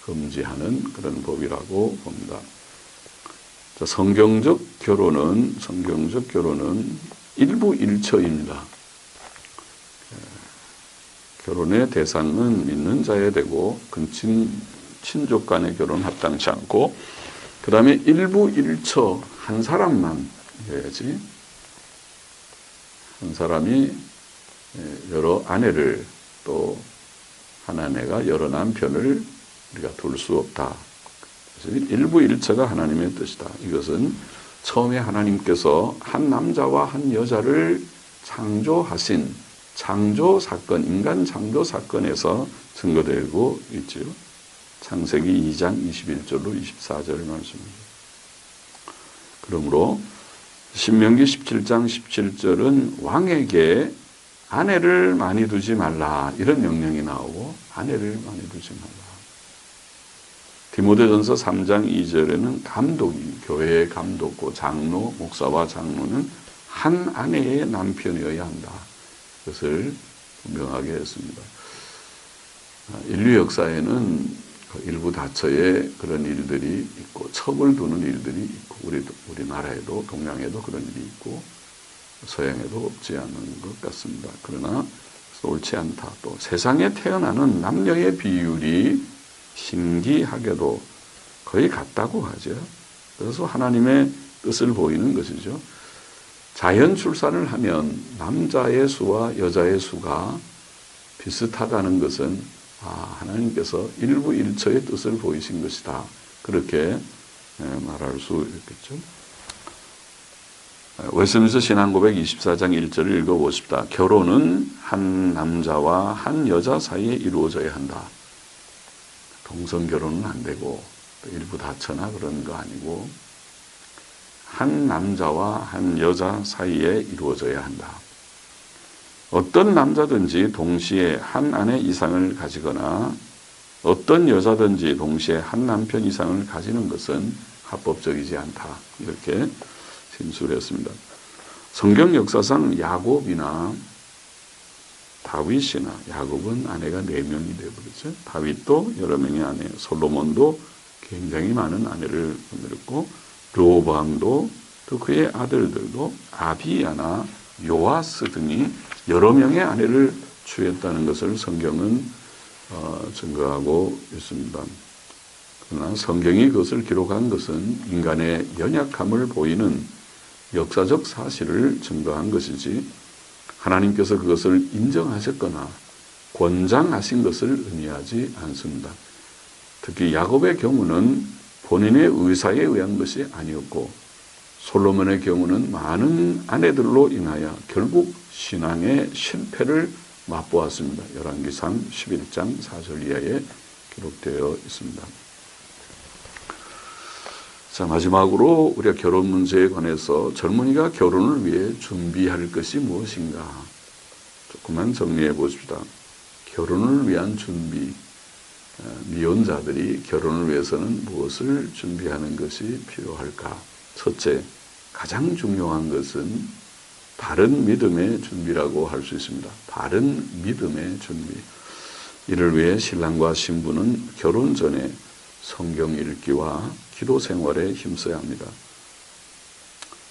금지하는 그런 법이라고 봅니다. 자, 성경적 결혼은 일부일처입니다. 결혼의 대상은 믿는 자야 되고 친족 간의 결혼 합당치 않고, 그 다음에 일부일처 한 사람만 해야지. 한 사람이 여러 아내를, 또 한 아내가 여러 남편을 우리가 둘 수 없다. 그래서 일부일처가 하나님의 뜻이다. 이것은 처음에 하나님께서 한 남자와 한 여자를 창조하신 창조 사건, 인간 창조 사건에서 증거되고 있지요. 창세기 2장 21절로 24절 말씀입니다. 그러므로 신명기 17장 17절은 왕에게 아내를 많이 두지 말라 이런 명령이 나오고 아내를 많이 두지 말라. 디모데전서 3장 2절에는 감독이 교회의 감독고 장로, 목사와 장로는 한 아내의 남편이어야 한다. 그것을 분명하게 했습니다. 인류 역사에는 일부 다처에 그런 일들이 있고 첩을 두는 일들이 있고 우리나라에도 동양에도 그런 일이 있고 서양에도 없지 않은 것 같습니다. 그러나 옳지 않다. 또 세상에 태어나는 남녀의 비율이 신기하게도 거의 같다고 하죠. 그래서 하나님의 뜻을 보이는 것이죠. 자연 출산을 하면 남자의 수와 여자의 수가 비슷하다는 것은 하나님께서 일부 일처의 뜻을 보이신 것이다. 그렇게 말할 수 있겠죠. 웨스민스터 신앙고백 24장 1절을 읽어보십시다. 결혼은 한 남자와 한 여자 사이에 이루어져야 한다. 동성 결혼은 안 되고 일부 다처나 그런 거 아니고 한 남자와 한 여자 사이에 이루어져야 한다. 어떤 남자든지 동시에 한 아내 이상을 가지거나 어떤 여자든지 동시에 한 남편 이상을 가지는 것은 합법적이지 않다. 이렇게 진술했습니다. 성경 역사상 야곱이나 다윗이나 야곱은 아내가 4명이 되어버렸죠. 다윗도 여러 명의 아내, 솔로몬도 굉장히 많은 아내를 거느렸고 르호보암도 또 그의 아들들도 아비야나 요아스 등이 여러 명의 아내를 취했다는 것을 성경은 증거하고 있습니다. 그러나 성경이 그것을 기록한 것은 인간의 연약함을 보이는 역사적 사실을 증거한 것이지 하나님께서 그것을 인정하셨거나 권장하신 것을 의미하지 않습니다. 특히 야곱의 경우는 본인의 의사에 의한 것이 아니었고 솔로몬의 경우는 많은 아내들로 인하여 결국 신앙의 실패를 맛보았습니다. 열왕기상 11장 4절 이하에 기록되어 있습니다. 자, 마지막으로 우리가 결혼 문제에 관해서 젊은이가 결혼을 위해 준비할 것이 무엇인가 조금만 정리해 보십시다. 결혼을 위한 준비, 미혼자들이 결혼을 위해서는 무엇을 준비하는 것이 필요할까? 첫째, 가장 중요한 것은 바른 믿음의 준비라고 할 수 있습니다. 바른 믿음의 준비. 이를 위해 신랑과 신부는 결혼 전에 성경 읽기와 기도 생활에 힘써야 합니다.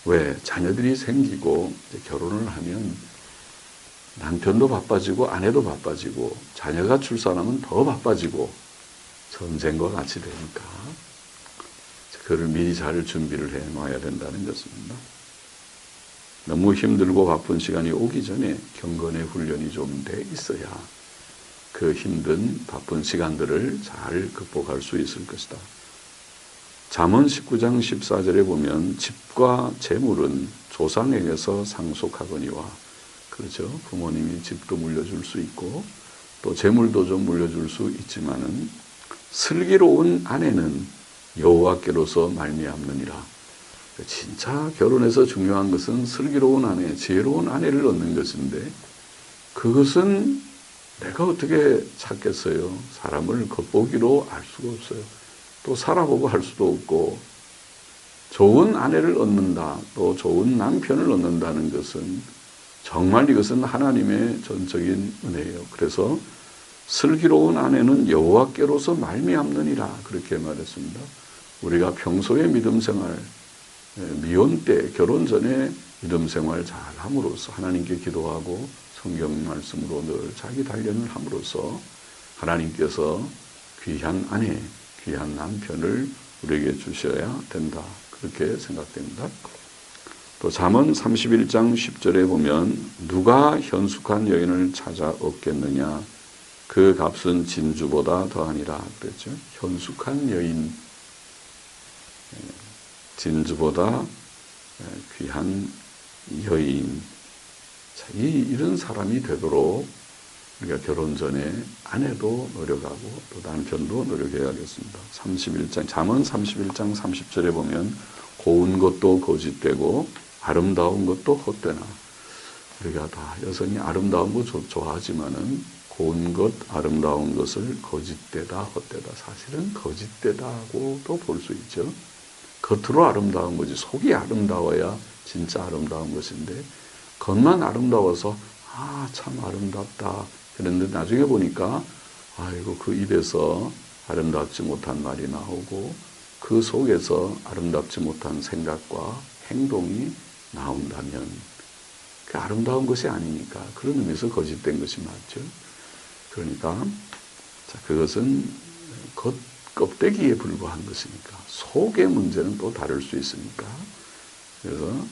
왜? 자녀들이 생기고 결혼을 하면 남편도 바빠지고 아내도 바빠지고 자녀가 출산하면 더 바빠지고 전쟁과 같이 되니까 그를 미리 잘 준비를 해 놔야 된다는 것입니다. 너무 힘들고 바쁜 시간이 오기 전에 경건의 훈련이 좀 돼 있어야 그 힘든 바쁜 시간들을 잘 극복할 수 있을 것이다. 잠언 19장 14절에 보면 집과 재물은 조상에게서 상속하거니와 그렇죠. 부모님이 집도 물려줄 수 있고 또 재물도 좀 물려줄 수 있지만은 슬기로운 아내는 여호와께로서 말미암느니라. 진짜 결혼에서 중요한 것은 슬기로운 아내, 지혜로운 아내를 얻는 것인데 그것은 내가 어떻게 찾겠어요? 사람을 겉보기로 알 수가 없어요. 또 살아보고 할 수도 없고 좋은 아내를 얻는다, 또 좋은 남편을 얻는다는 것은 정말 이것은 하나님의 전적인 은혜예요. 그래서 슬기로운 아내는 여호와께로서 말미암느니라 그렇게 말했습니다. 우리가 평소에 믿음 생활, 미혼 때, 결혼 전에 믿음 생활 잘 함으로써 하나님께 기도하고 성경 말씀으로 늘 자기 단련을 함으로써 하나님께서 귀한 아내, 귀한 남편을 우리에게 주셔야 된다. 그렇게 생각됩니다. 또 잠언 31장 10절에 보면 누가 현숙한 여인을 찾아 얻겠느냐 그 값은 진주보다 더하니라 그랬죠. 현숙한 여인, 진주보다 귀한 여인. 자, 이런 사람이 되도록 우리가 결혼 전에 아내도 노력하고 또 남편도 노력해야겠습니다. 잠언 31장 30절에 보면 고운 것도 거짓되고 아름다운 것도 헛되나. 우리가 다 여성이 아름다운 거 좋아하지만은 고운 것, 아름다운 것을 거짓되다, 헛되다. 사실은 거짓되다고도 볼 수 있죠. 겉으로 아름다운 거지 속이 아름다워야 진짜 아름다운 것인데 겉만 아름다워서 참 아름답다. 그런데 나중에 보니까 아이고 그 입에서 아름답지 못한 말이 나오고 그 속에서 아름답지 못한 생각과 행동이 나온다면 그 아름다운 것이 아니니까 그런 의미에서 거짓된 것이 맞죠. 그러니까 그것은 껍데기에 불과한 것이니까 속의 문제는 또 다를 수 있으니까 그래서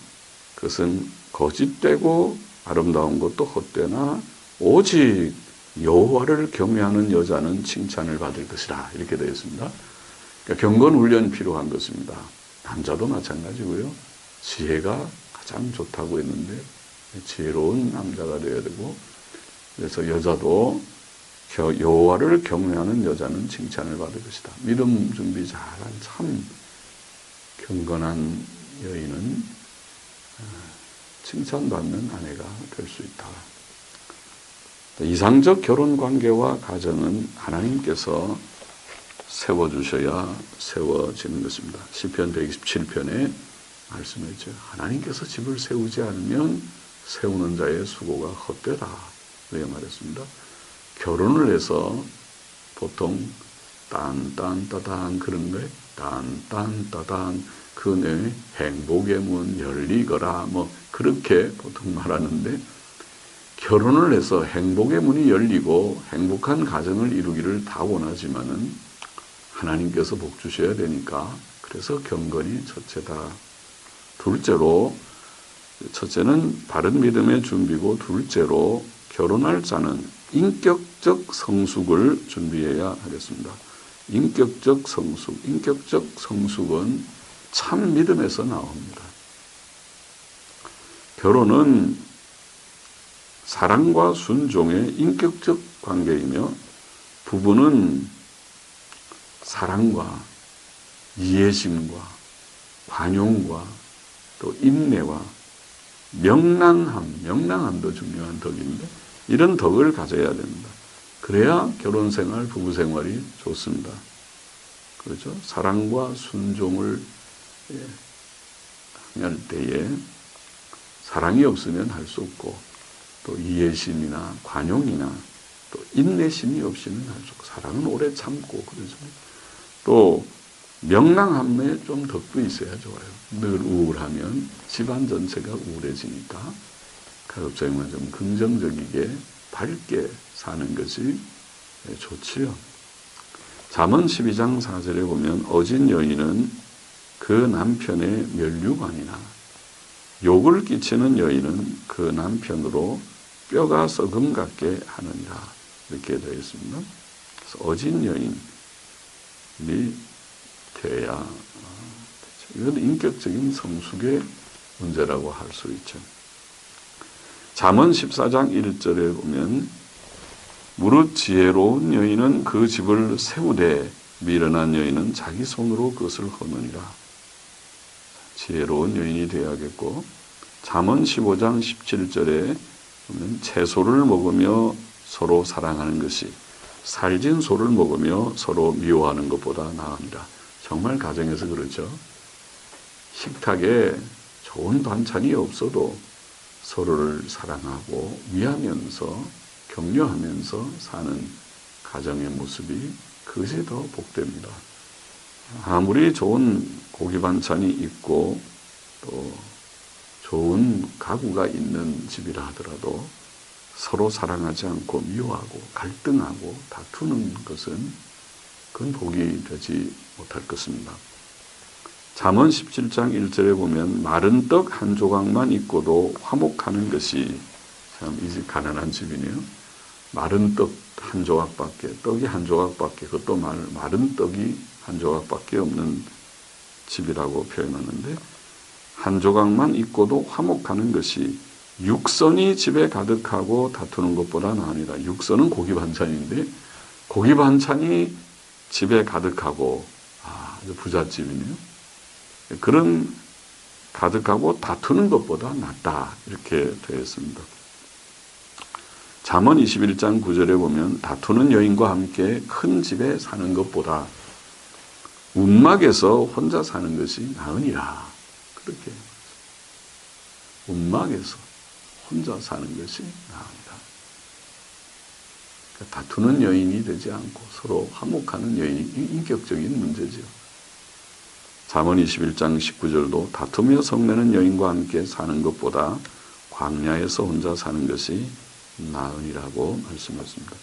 그것은 거짓되고 아름다운 것도 헛되나 오직 여호와를 경외하는 여자는 칭찬을 받을 것이라 이렇게 되어 있습니다. 그러니까 경건 훈련이 필요한 것입니다. 남자도 마찬가지고요. 지혜가 가장 좋다고 했는데 지혜로운 남자가 되어야 되고 그래서 여자도 여호와를 경외하는 여자는 칭찬을 받을 것이다. 믿음 준비 잘한 참 경건한 여인은 칭찬받는 아내가 될 수 있다. 이상적 결혼 관계와 가정은 하나님께서 세워주셔야 세워지는 것입니다. 시편 127편에 말씀했죠. 하나님께서 집을 세우지 않으면 세우는 자의 수고가 헛되다. 이렇게 말했습니다. 결혼을 해서 보통 딴딴따단 그런 거에 딴딴따단 그 내에 행복의 문 열리거라 뭐 그렇게 보통 말하는데 결혼을 해서 행복의 문이 열리고 행복한 가정을 이루기를 다 원하지만은 하나님께서 복 주셔야 되니까 그래서 경건이 첫째다. 둘째로 첫째는 바른 믿음의 준비고 둘째로 결혼할 자는 인격적 성숙을 준비해야 하겠습니다. 인격적 성숙은 참 믿음에서 나옵니다. 결혼은 사랑과 순종의 인격적 관계이며 부부는 사랑과 이해심과 관용과 또 인내와 명랑함도 중요한 덕인데 이런 덕을 가져야 됩니다. 그래야 결혼생활, 부부생활이 좋습니다. 그렇죠? 사랑과 순종을 할 때에 사랑이 없으면 할 수 없고 또 이해심이나 관용이나 또 인내심이 없이는 할 수 없고 사랑은 오래 참고 그러죠. 또 명랑함에 좀 덕도 있어야 좋아요. 늘 우울하면 집안 전체가 우울해지니까 가급적이면 좀 긍정적이게 밝게 사는 것이 좋지요. 잠언 12장 4절에 보면 어진 여인은 그 남편의 면류관이나 욕을 끼치는 여인은 그 남편으로 뼈가 썩음 같게 하느니라 이렇게 되어 있습니다. 그래서 어진 여인이 돼야 이건 인격적인 성숙의 문제라고 할 수 있죠. 잠언 14장 1절에 보면 무릇 지혜로운 여인은 그 집을 세우되 미련한 여인은 자기 손으로 그것을 허느니라. 지혜로운 여인이 되어야겠고 잠언 15장 17절에 보면 채소를 먹으며 서로 사랑하는 것이 살진 소를 먹으며 서로 미워하는 것보다 나으니라. 정말 가정에서 그렇죠. 식탁에 좋은 반찬이 없어도 서로를 사랑하고 위하면서 격려하면서 사는 가정의 모습이 그것이 더 복됩니다. 아무리 좋은 고기 반찬이 있고 또 좋은 가구가 있는 집이라 하더라도 서로 사랑하지 않고 미워하고 갈등하고 다투는 것은 그건 복이 되지 못할 것입니다. 잠언 17장 1절에 보면 마른 떡 한 조각만 있고도 화목하는 것이 참 이 집 가난한 집이네요. 마른 떡 한 조각밖에 떡이 한 조각밖에 그것도 마른 떡이 한 조각밖에 없는 집이라고 표현하는데 한 조각만 있고도 화목하는 것이 육선이 집에 가득하고 다투는 것보다 나으니라. 육선은 고기 반찬인데 고기 반찬이 집에 가득하고 아주 부잣집이네요. 그런 가득하고 다투는 것보다 낫다. 이렇게 되어 있습니다. 잠언 21장 9절에 보면 다투는 여인과 함께 큰 집에 사는 것보다 움막에서 혼자 사는 것이 나으니라. 그렇게 움막에서 혼자 사는 것이 나으니라. 그러니까 다투는 여인이 되지 않고 서로 화목하는 여인이 인격적인 문제죠. 잠언 21장 19절도 다투며 성내는 여인과 함께 사는 것보다 광야에서 혼자 사는 것이 나으니라고 말씀하셨습니다.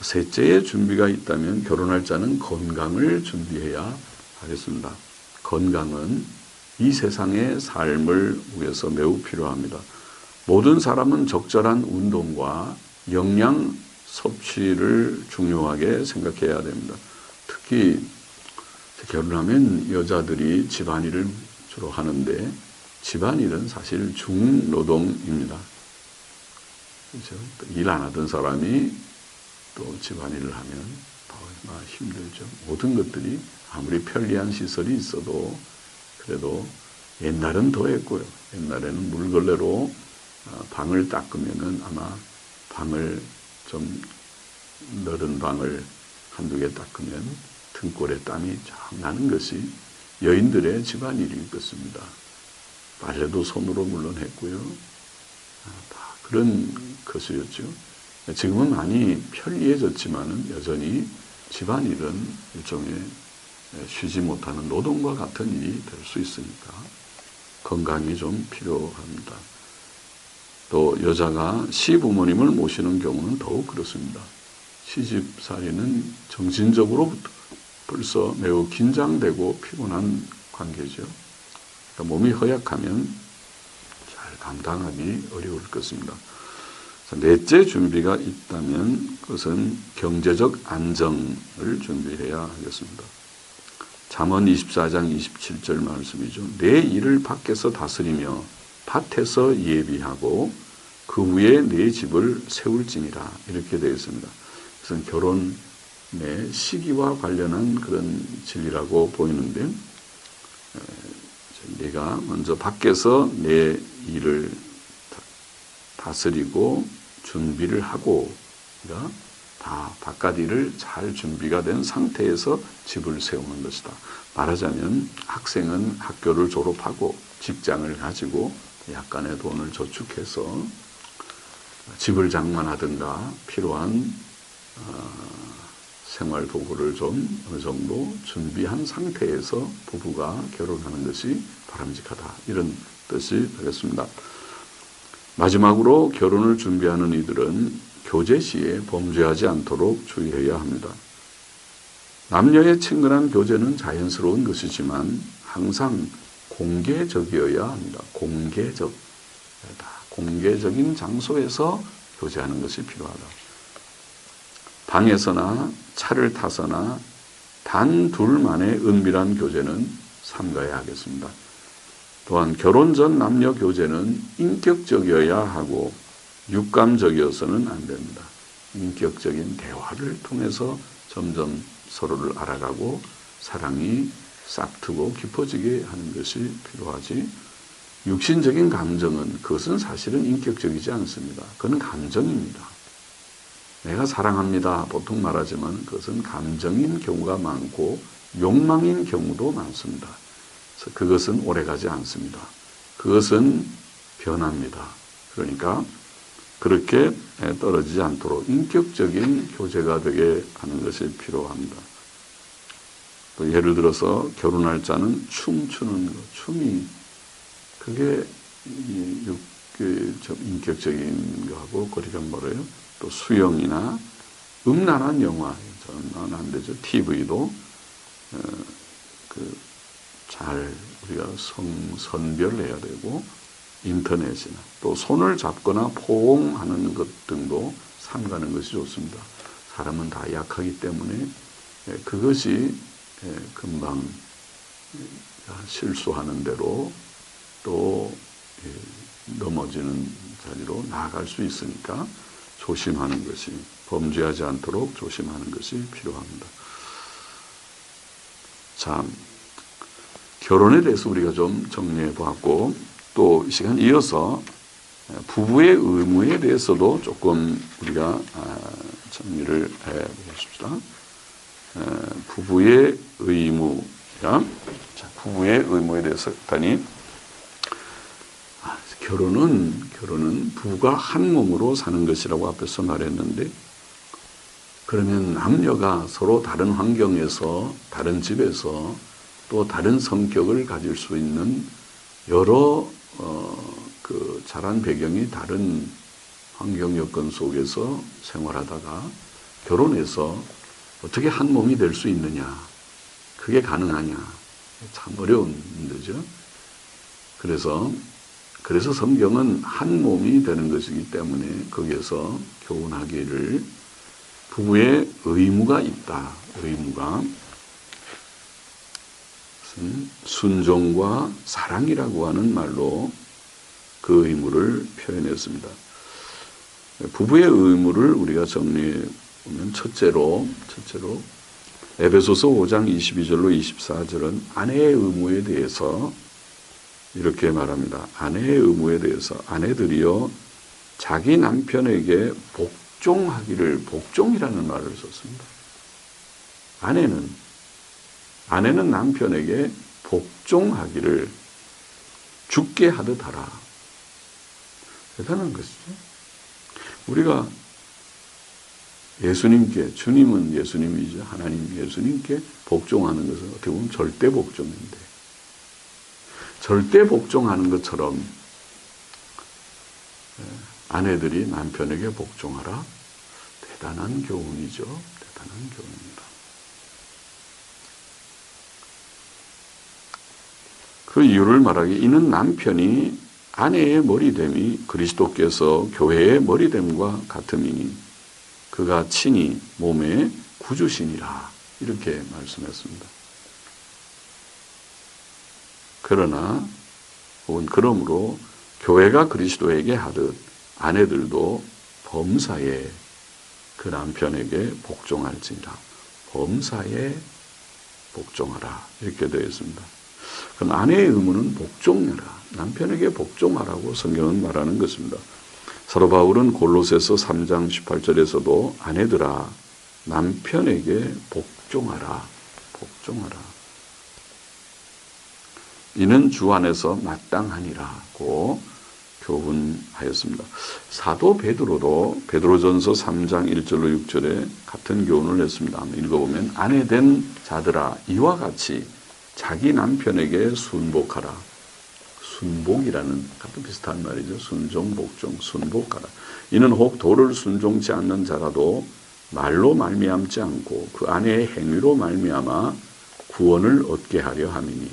셋째의 준비가 있다면 결혼할 자는 건강을 준비해야 하겠습니다. 건강은 이 세상의 삶을 위해서 매우 필요합니다. 모든 사람은 적절한 운동과 영양 섭취를 중요하게 생각해야 됩니다. 특히 결혼하면 여자들이 집안일을 주로 하는데 집안일은 사실 중노동입니다. 그렇죠? 일 안 하던 사람이 또 집안일을 하면 더 힘들죠. 모든 것들이 아무리 편리한 시설이 있어도 그래도 옛날은 더 했고요. 옛날에는 물걸레로 방을 닦으면은 아마 방을 좀 넓은 방을 한두 개 닦으면 등골에 땀이 쫙 나는 것이 여인들의 집안일이었습니다. 빨래도 손으로 물론 했고요. 다 그런 것이었죠. 지금은 많이 편리해졌지만은 여전히 집안일은 일종의 쉬지 못하는 노동과 같은 일이 될 수 있으니까 건강이 좀 필요합니다. 또 여자가 시부모님을 모시는 경우는 더욱 그렇습니다. 시집살이는 정신적으로 벌써 매우 긴장되고 피곤한 관계죠. 그러니까 몸이 허약하면 잘 감당하기 어려울 것입니다. 넷째 준비가 있다면 그것은 경제적 안정을 준비해야 하겠습니다. 잠언 24장 27절 말씀이죠. 내 일을 밖에서 다스리며 밭에서 예비하고 그 위에 내 집을 세울지니라. 이렇게 되어 있습니다. 그래서 결혼의 시기와 관련한 그런 진리라고 보이는데 내가 먼저 밖에서 내 일을 다스리고 준비를 하고 그러니까 다 바깥 일을 잘 준비가 된 상태에서 집을 세우는 것이다. 말하자면 학생은 학교를 졸업하고 직장을 가지고 약간의 돈을 저축해서 집을 장만하든가 필요한 생활 도구를 좀 어느 정도 준비한 상태에서 부부가 결혼하는 것이 바람직하다. 이런 뜻이 되겠습니다. 마지막으로 결혼을 준비하는 이들은 교제 시에 범죄하지 않도록 주의해야 합니다. 남녀의 친근한 교제는 자연스러운 것이지만 항상 공개적이어야 합니다. 공개적인 장소에서 교제하는 것이 필요하다. 방에서나 차를 타서나 단 둘만의 은밀한 교제는 삼가야 하겠습니다. 또한 결혼 전 남녀 교제는 인격적이어야 하고 육감적이어서는 안 됩니다. 인격적인 대화를 통해서 점점 서로를 알아가고 사랑이 싹트고 깊어지게 하는 것이 필요하지. 육신적인 감정은 그것은 사실은 인격적이지 않습니다. 그건 감정입니다. 내가 사랑합니다. 보통 말하지만 그것은 감정인 경우가 많고 욕망인 경우도 많습니다. 그래서 그것은 오래가지 않습니다. 그것은 변합니다. 그러니까 그렇게 떨어지지 않도록 인격적인 교제가 되게 하는 것이 필요합니다. 또 예를 들어서 결혼할 자는 춤추는 것, 춤이 그게 좀 인격적인 거하고 거리가 멀어요. 또 수영이나 음란한 영화, 저는 안 되죠. TV도 잘 우리가 선별해야 되고 인터넷이나 또 손을 잡거나 포옹하는 것 등도 삼가는 것이 좋습니다. 사람은 다 약하기 때문에 그것이 금방 실수하는 대로 또 넘어지는 자리로 나아갈 수 있으니까 조심하는 것이, 범죄하지 않도록 조심하는 것이 필요합니다. 자, 결혼에 대해서 우리가 좀 정리해 보았고, 또 이 시간 이어서 부부의 의무에 대해서도 조금 우리가 정리를 해 보십시다. 부부의 의무야. 자, 부부의 의무에 대해서 했더니, 결혼은 부부가 한 몸으로 사는 것이라고 앞에서 말했는데, 그러면 남녀가 서로 다른 환경에서, 다른 집에서 또 다른 성격을 가질 수 있는 여러 그 자란 배경이 다른 환경 여건 속에서 생활하다가 결혼해서 어떻게 한 몸이 될 수 있느냐, 그게 가능하냐, 참 어려운 문제죠. 그래서 성경은 한 몸이 되는 것이기 때문에 거기에서 교훈하기를 부부의 의무가 있다. 의무가 순종과 사랑이라고 하는 말로 그 의무를 표현했습니다. 부부의 의무를 우리가 정리해 보면 첫째로 에베소서 5장 22절로 24절은 아내의 의무에 대해서 이렇게 말합니다. 아내의 의무에 대해서 아내들이여 자기 남편에게 복종하기를, 복종이라는 말을 썼습니다. 아내는 남편에게 복종하기를 죽게 하듯 하라. 대단한 것이죠. 우리가 예수님께, 주님은 예수님이죠. 하나님 예수님께 복종하는 것은 어떻게 보면 절대 복종인데, 절대 복종하는 것처럼 아내들이 남편에게 복종하라. 대단한 교훈이죠. 대단한 교훈입니다. 그 이유를 말하기, 이는 남편이 아내의 머리됨이 그리스도께서 교회의 머리됨과 같음이니 그가 친히 몸의 구주시니라. 이렇게 말씀했습니다. 그러므로 교회가 그리스도에게 하듯 아내들도 범사에 그 남편에게 복종할지니라. 범사에 복종하라. 이렇게 되어 있습니다. 그럼 아내의 의무는 복종하라. 남편에게 복종하라고 성경은 말하는 것입니다. 사도 바울은 골로새서 3장 18절에서도 아내들아 남편에게 복종하라. 복종하라. 이는 주 안에서 마땅하니라고 교훈하였습니다. 사도 베드로도 베드로전서 3장 1절로 6절에 같은 교훈을 했습니다. 읽어보면 아내된 자들아 이와 같이 자기 남편에게 순복하라. 순복이라는 같은 비슷한 말이죠. 순종, 복종, 순복하라. 이는 혹 도를 순종치 않는 자라도 말로 말미암지 않고 그 아내의 행위로 말미암아 구원을 얻게 하려 함이니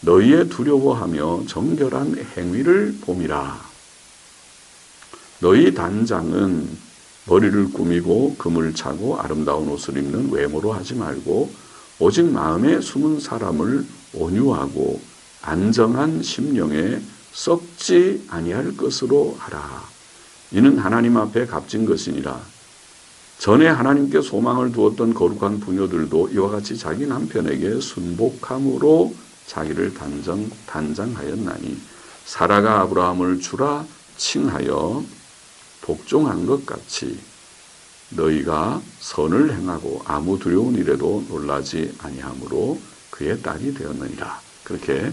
너희의 두려워하며 정결한 행위를 봄이라. 너희 단장은 머리를 꾸미고 금을 차고 아름다운 옷을 입는 외모로 하지 말고 오직 마음에 숨은 사람을 온유하고 안정한 심령에 썩지 아니할 것으로 하라. 이는 하나님 앞에 값진 것이니라. 전에 하나님께 소망을 두었던 거룩한 부녀들도 이와 같이 자기 남편에게 순복함으로 자기를 단장하였나니 사라가 아브라함을 주라 칭하여 복종한 것 같이 너희가 선을 행하고 아무 두려운 일에도 놀라지 아니하므로 그의 딸이 되었느니라. 그렇게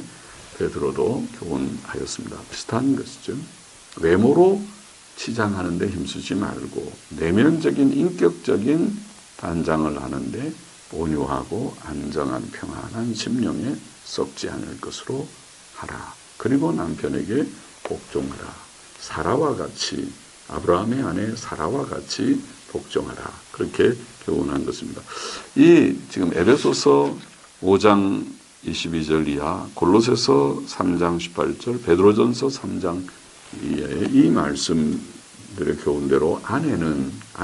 베드로도 교훈하였습니다. 비슷한 것이죠. 외모로 치장하는 데 힘쓰지 말고 내면적인 인격적인 단장을 하는데 온유하고 안정한 평안한 심령에 썩지 않을 것으로 하라. 그리고 남편에게 복종하라. 사라와 같이, 아브라함의 아내 사라와 같이 복종하라. 그렇게 교훈한 것입니다. 이 지금 에베소서 5장 22절 이하, 골로새서 3장 18절, 베드로전서 3장 이하의 이 말씀들의 교훈대로 아내의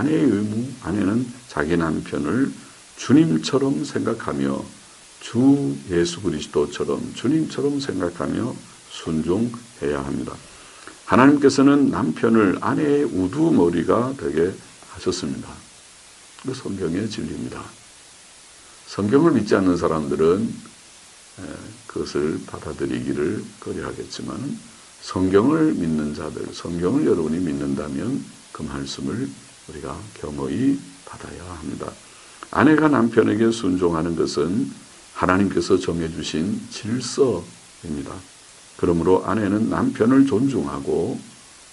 의무, 아내는 자기 남편을 주님처럼 생각하며 주 예수 그리스도처럼 주님처럼 생각하며 순종해야 합니다. 하나님께서는 남편을 아내의 우두머리가 되게 하셨습니다. 그 성경의 진리입니다. 성경을 믿지 않는 사람들은 그것을 받아들이기를 꺼려하겠지만 성경을 믿는 자들, 성경을 여러분이 믿는다면 그 말씀을 우리가 겸허히 받아야 합니다. 아내가 남편에게 순종하는 것은 하나님께서 정해주신 질서입니다. 그러므로 아내는 남편을 존중하고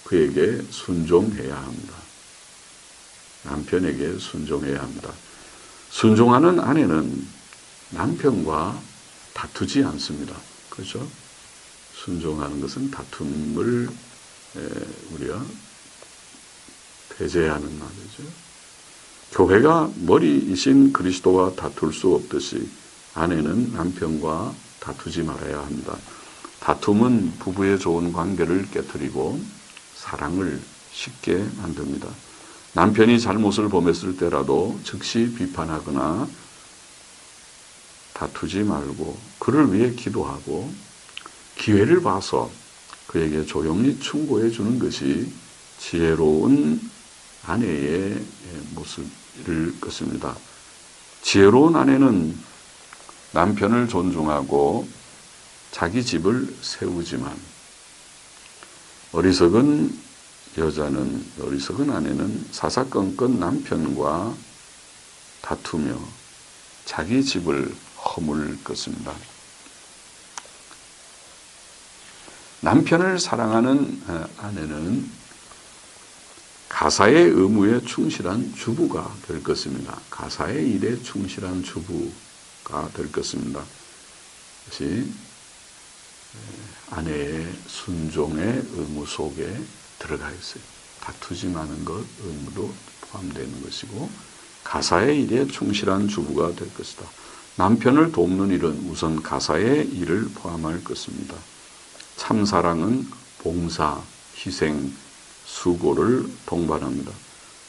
그에게 순종해야 합니다. 남편에게 순종해야 합니다. 순종하는 아내는 남편과 다투지 않습니다. 그렇죠? 순종하는 것은 다툼을 우리가 배제하는 말이죠. 교회가 머리이신 그리스도와 다툴 수 없듯이 아내는 남편과 다투지 말아야 합니다. 다툼은 부부의 좋은 관계를 깨뜨리고 사랑을 쉽게 만듭니다. 남편이 잘못을 범했을 때라도 즉시 비판하거나 다투지 말고 그를 위해 기도하고 기회를 봐서 그에게 조용히 충고해 주는 것이 지혜로운 아내의 모습일 것입니다. 지혜로운 아내는 남편을 존중하고 자기 집을 세우지만 어리석은 아내는 사사건건 남편과 다투며 자기 집을 허물 것입니다. 남편을 사랑하는 아내는 가사의 의무에 충실한 주부가 될 것입니다. 가사의 일에 충실한 주부가 될 것입니다. 그것이 아내의 순종의 의무 속에 들어가 있어요. 다투지 마는 것 의무도 포함되는 것이고 가사의 일에 충실한 주부가 될 것이다. 남편을 돕는 일은 우선 가사의 일을 포함할 것입니다. 참사랑은 봉사, 희생, 수고를 동반합니다.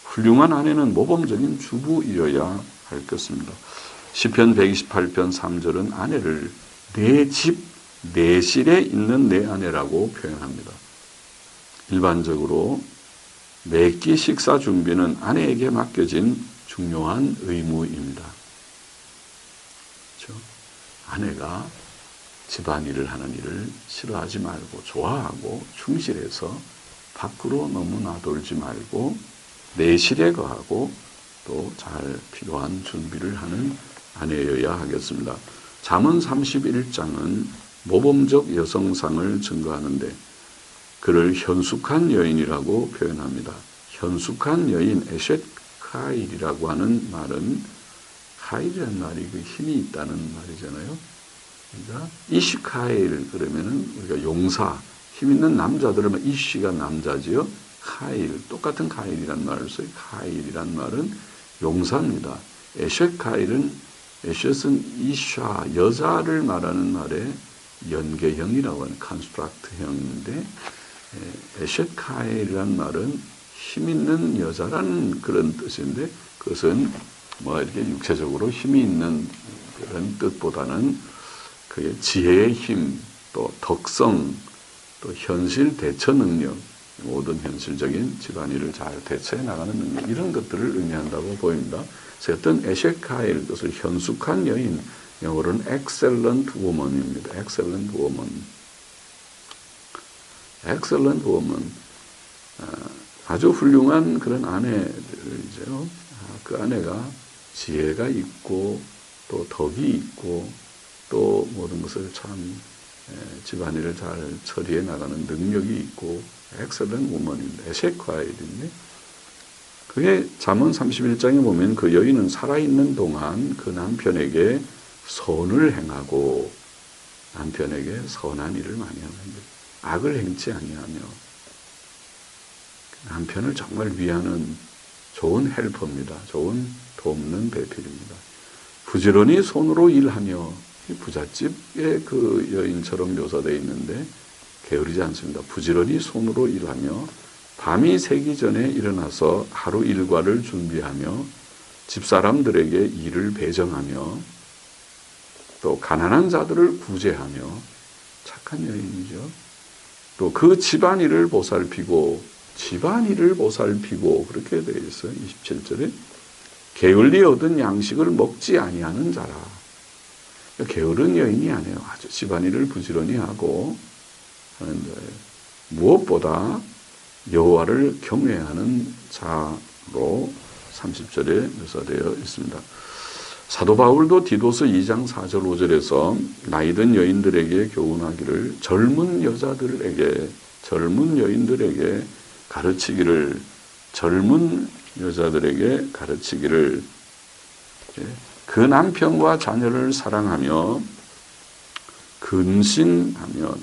훌륭한 아내는 모범적인 주부이어야 할 것입니다. 시편 128편 3절은 아내를 내 집, 내 실에 있는 내 아내라고 표현합니다. 일반적으로 매끼 식사 준비는 아내에게 맡겨진 중요한 의무입니다. 그렇죠? 아내가 집안일을 하는 일을 싫어하지 말고 좋아하고 충실해서 밖으로 너무 나돌지 말고 내실에 거하고 또 잘 필요한 준비를 하는 아내여야 하겠습니다. 잠언 31장은 모범적 여성상을 증거하는데 그를 현숙한 여인이라고 표현합니다. 현숙한 여인 에셋 카일이라고 하는 말은 카일이라는 말이 그 힘이 있다는 말이잖아요. 그러니까 이슈카일 그러면은 우리가 용사 힘 있는 남자들은 이슈가 남자지요. 카일 똑같은 카일이란 말을 써요. 카일이란 말은 용사입니다. 에셋 카일은 에셋은 이샤 여자를 말하는 말에 연계형이라고 하는 컨스트럭트형인데 에셋 카일이란 말은 힘 있는 여자라는 그런 뜻인데 그것은 뭐 이렇게 육체적으로 힘이 있는 그런 뜻보다는 그의 지혜의 힘, 또 덕성, 또 현실 대처 능력, 모든 현실적인 집안일을 잘 대처해 나가는 능력 이런 것들을 의미한다고 보입니다. 그래서 어떤 에셰카일, 그것을 현숙한 여인, 영어로는 excellent woman입니다. excellent woman. excellent woman. 아주 훌륭한 그런 아내들이죠. 그 아내가 지혜가 있고 또 덕이 있고 또 모든 것을 참 집안일을 잘 처리해 나가는 능력이 있고 엑셀런트 우먼입니다. 에셰카일인데 그게 잠언 31장에 보면 그 여인은 살아있는 동안 그 남편에게 선을 행하고 남편에게 선한 일을 많이 하는데 악을 행치 아니하며 남편을 정말 위하는 좋은 헬퍼입니다. 좋은 돕는 배필입니다. 부지런히 손으로 일하며 부잣집의 그 여인처럼 묘사되어 있는데 게으르지 않습니다. 부지런히 손으로 일하며 밤이 새기 전에 일어나서 하루 일과를 준비하며 집사람들에게 일을 배정하며 또 가난한 자들을 구제하며 착한 여인이죠. 또 그 집안일을 보살피고 그렇게 되어 있어요. 27절에 게을리 얻은 양식을 먹지 아니하는 자라. 게으른 여인이 아니에요. 아주 집안일을 부지런히 하고 하는 자예요. 무엇보다 여호와를 경외하는 자로 30절에 묘사되어 있습니다. 사도 바울도 디도서 2장 4절 5절에서 나이든 여인들에게 교훈하기를 젊은 여인들에게 가르치기를 그 남편과 자녀를 사랑하며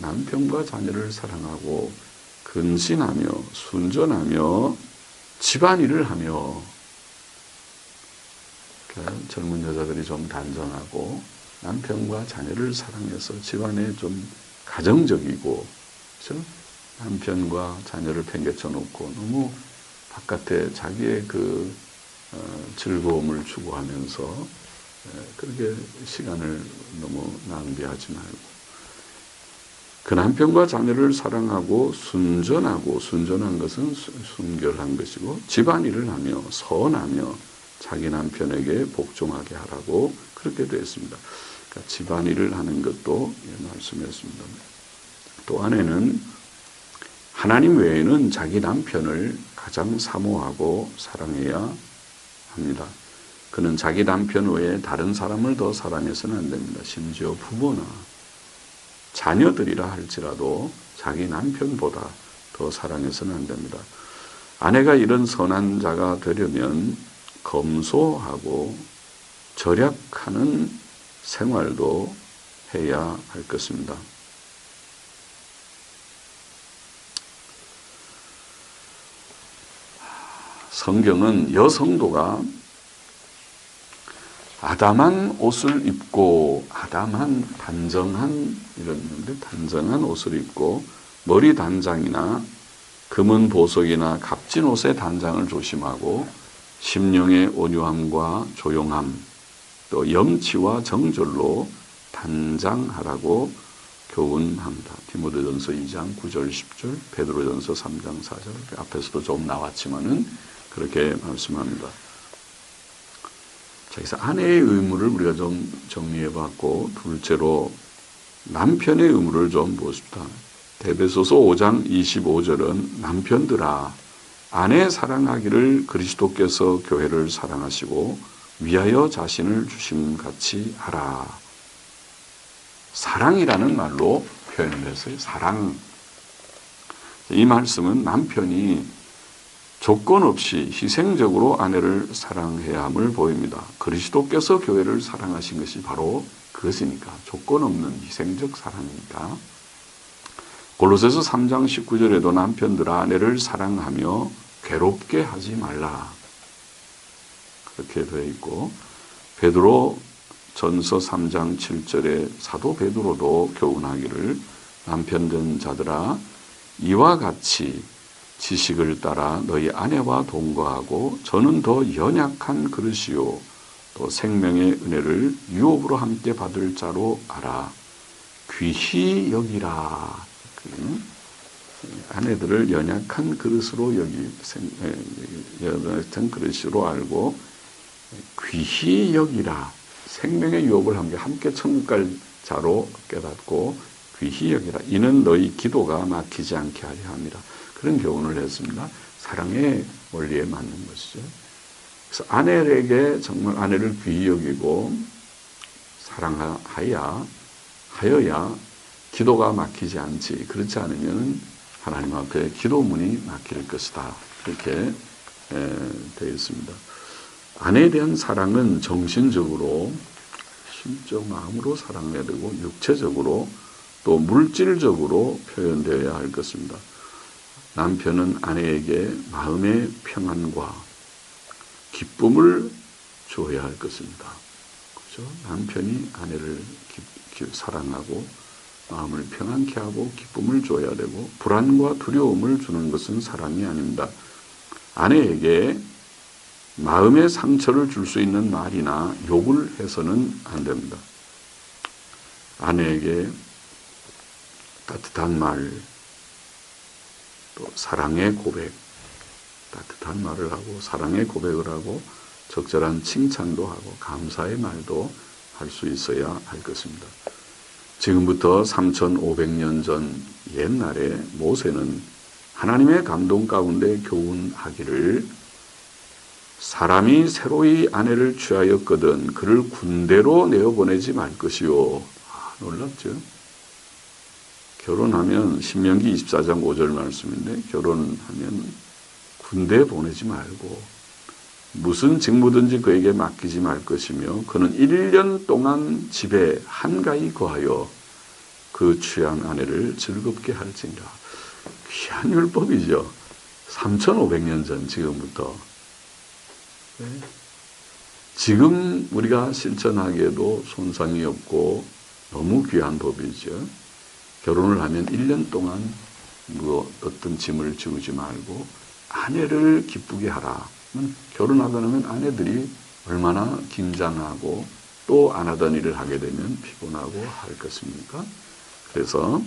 남편과 자녀를 사랑하고 근신하며 순전하며 집안일을 하며 젊은 여자들이 좀 단정하고 남편과 자녀를 사랑해서 집안에 좀 가정적이고 그렇죠? 남편과 자녀를 팽개쳐 놓고 너무 바깥에 자기의 그 즐거움을 추구하면서 그렇게 시간을 너무 낭비하지 말고 그 남편과 자녀를 사랑하고 순전한 것은 순결한 것이고 집안일을 하며 선하며 자기 남편에게 복종하게 하라고 그렇게 되어 있습니다. 그러니까 집안일을 하는 것도 말씀했습니다. 또 아내는 하나님 외에는 자기 남편을 가장 사모하고 사랑해야 합니다. 그는 자기 남편 외에 다른 사람을 더 사랑해서는 안 됩니다. 심지어 부모나 자녀들이라 할지라도 자기 남편보다 더 사랑해서는 안 됩니다. 아내가 이런 선한 자가 되려면 검소하고 절약하는 생활도 해야 할 것입니다. 성경은 여성도가 아담한 옷을 입고 단정한 옷을 입고 머리 단장이나 금은 보석이나 값진 옷의 단장을 조심하고 심령의 온유함과 조용함 또 염치와 정절로 단장하라고 교훈합니다. 디모데전서 2장 9절 10절 베드로전서 3장 4절 앞에서도 좀 나왔지만은 그렇게 말씀합니다. 자, 그래서 아내의 의무를 우리가 좀 정리해 봤고 둘째로 남편의 의무를 좀 보십시다. 에베소서 5장 25절은 남편들아 아내 사랑하기를 그리스도께서 교회를 사랑하시고 위하여 자신을 주심같이 하라. 사랑이라는 말로 표현을 했어요. 사랑. 이 말씀은 남편이 조건 없이 희생적으로 아내를 사랑해야 함을 보입니다. 그리스도께서 교회를 사랑하신 것이 바로 그것이니까 조건 없는 희생적 사랑이니까. 골로새서 3장 19절에도 남편들아 아내를 사랑하며 괴롭게 하지 말라. 그렇게 되어 있고 베드로 전서 3장 7절에 사도 베드로도 교훈하기를 남편 된 자들아 이와 같이 지식을 따라 너희 아내와 동거하고 저는 더 연약한 그릇이요 또 생명의 은혜를 유업으로 함께 받을 자로 알아 귀히 여기라. 아내들을 연약한 그릇으로 연약한 그릇으로 알고 귀히 여기라. 생명의 유업을 함께 천국 갈 자로 깨닫고 귀히 여기라. 이는 너희 기도가 막히지 않게 하려 함이라. 그런 교훈을 했습니다. 사랑의 원리에 맞는 것이죠. 그래서 아내에게 정말 아내를 귀히 여기고 사랑하여야 기도가 막히지 않지. 그렇지 않으면 하나님 앞에 기도문이 막힐 것이다. 이렇게 되어 있습니다. 아내에 대한 사랑은 정신적으로, 심적 마음으로 사랑해야 되고 육체적으로 또 물질적으로 표현되어야 할 것입니다. 남편은 아내에게 마음의 평안과 기쁨을 주어야 할 것입니다. 그렇죠? 남편이 아내를 사랑하고 마음을 평안케 하고 기쁨을 줘야 되고 불안과 두려움을 주는 것은 사랑이 아닙니다. 아내에게 마음의 상처를 줄 수 있는 말이나 욕을 해서는 안 됩니다. 아내에게 따뜻한 말, 또 사랑의 고백, 따뜻한 말을 하고 사랑의 고백을 하고 적절한 칭찬도 하고 감사의 말도 할 수 있어야 할 것입니다. 지금부터 3,500년 전 옛날에 모세는 하나님의 감동 가운데 교훈하기를 사람이 새로이 아내를 취하였거든 그를 군대로 내어보내지 말 것이요. 놀랍죠? 결혼하면 신명기 24장 5절 말씀인데 결혼하면 군대에 보내지 말고 무슨 직무든지 그에게 맡기지 말 것이며 그는 1년 동안 집에 한가히 거하여 그 취한 아내를 즐겁게 할지니라. 귀한 율법이죠. 3,500년 전 지금부터. 네. 지금 우리가 실천하기에도 손상이 없고 너무 귀한 법이죠. 결혼을 하면 1년 동안 어떤 짐을 지우지 말고 아내를 기쁘게 하라. 결혼하고 나면 아내들이 얼마나 긴장하고 또 안 하던 일을 하게 되면 피곤하고 할 것입니까? 그래서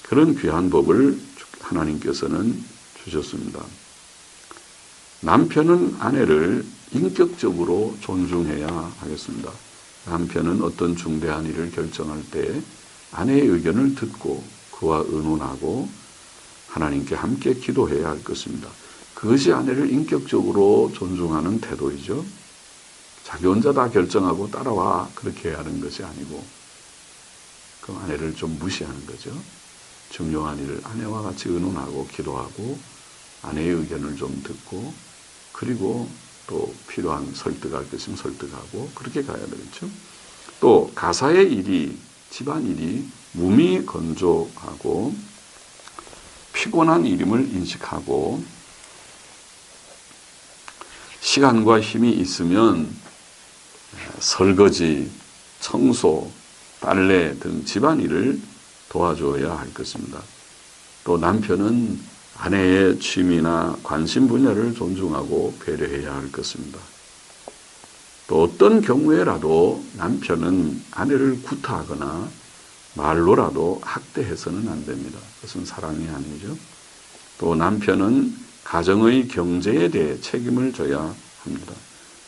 그런 귀한 법을 하나님께서는 주셨습니다. 남편은 아내를 인격적으로 존중해야 하겠습니다. 남편은 어떤 중대한 일을 결정할 때 아내의 의견을 듣고 그와 의논하고 하나님께 함께 기도해야 할 것입니다. 그것이 아내를 인격적으로 존중하는 태도이죠. 자기 혼자 다 결정하고 따라와 그렇게 하는 것이 아니고 그 아내를 좀 무시하는 거죠. 중요한 일을 아내와 같이 의논하고 기도하고 아내의 의견을 좀 듣고 그리고 또 필요한 설득할 것이면 설득하고 그렇게 가야 되겠죠. 또 가사의 일이 집안일이 몸이 건조하고 피곤한 일임을 인식하고 시간과 힘이 있으면 설거지, 청소, 빨래 등 집안일을 도와줘야 할 것입니다. 또 남편은 아내의 취미나 관심 분야를 존중하고 배려해야 할 것입니다. 또 어떤 경우에라도 남편은 아내를 구타하거나 말로라도 학대해서는 안 됩니다. 그것은 사랑이 아니죠. 또 남편은 가정의 경제에 대해 책임을 져야 합니다.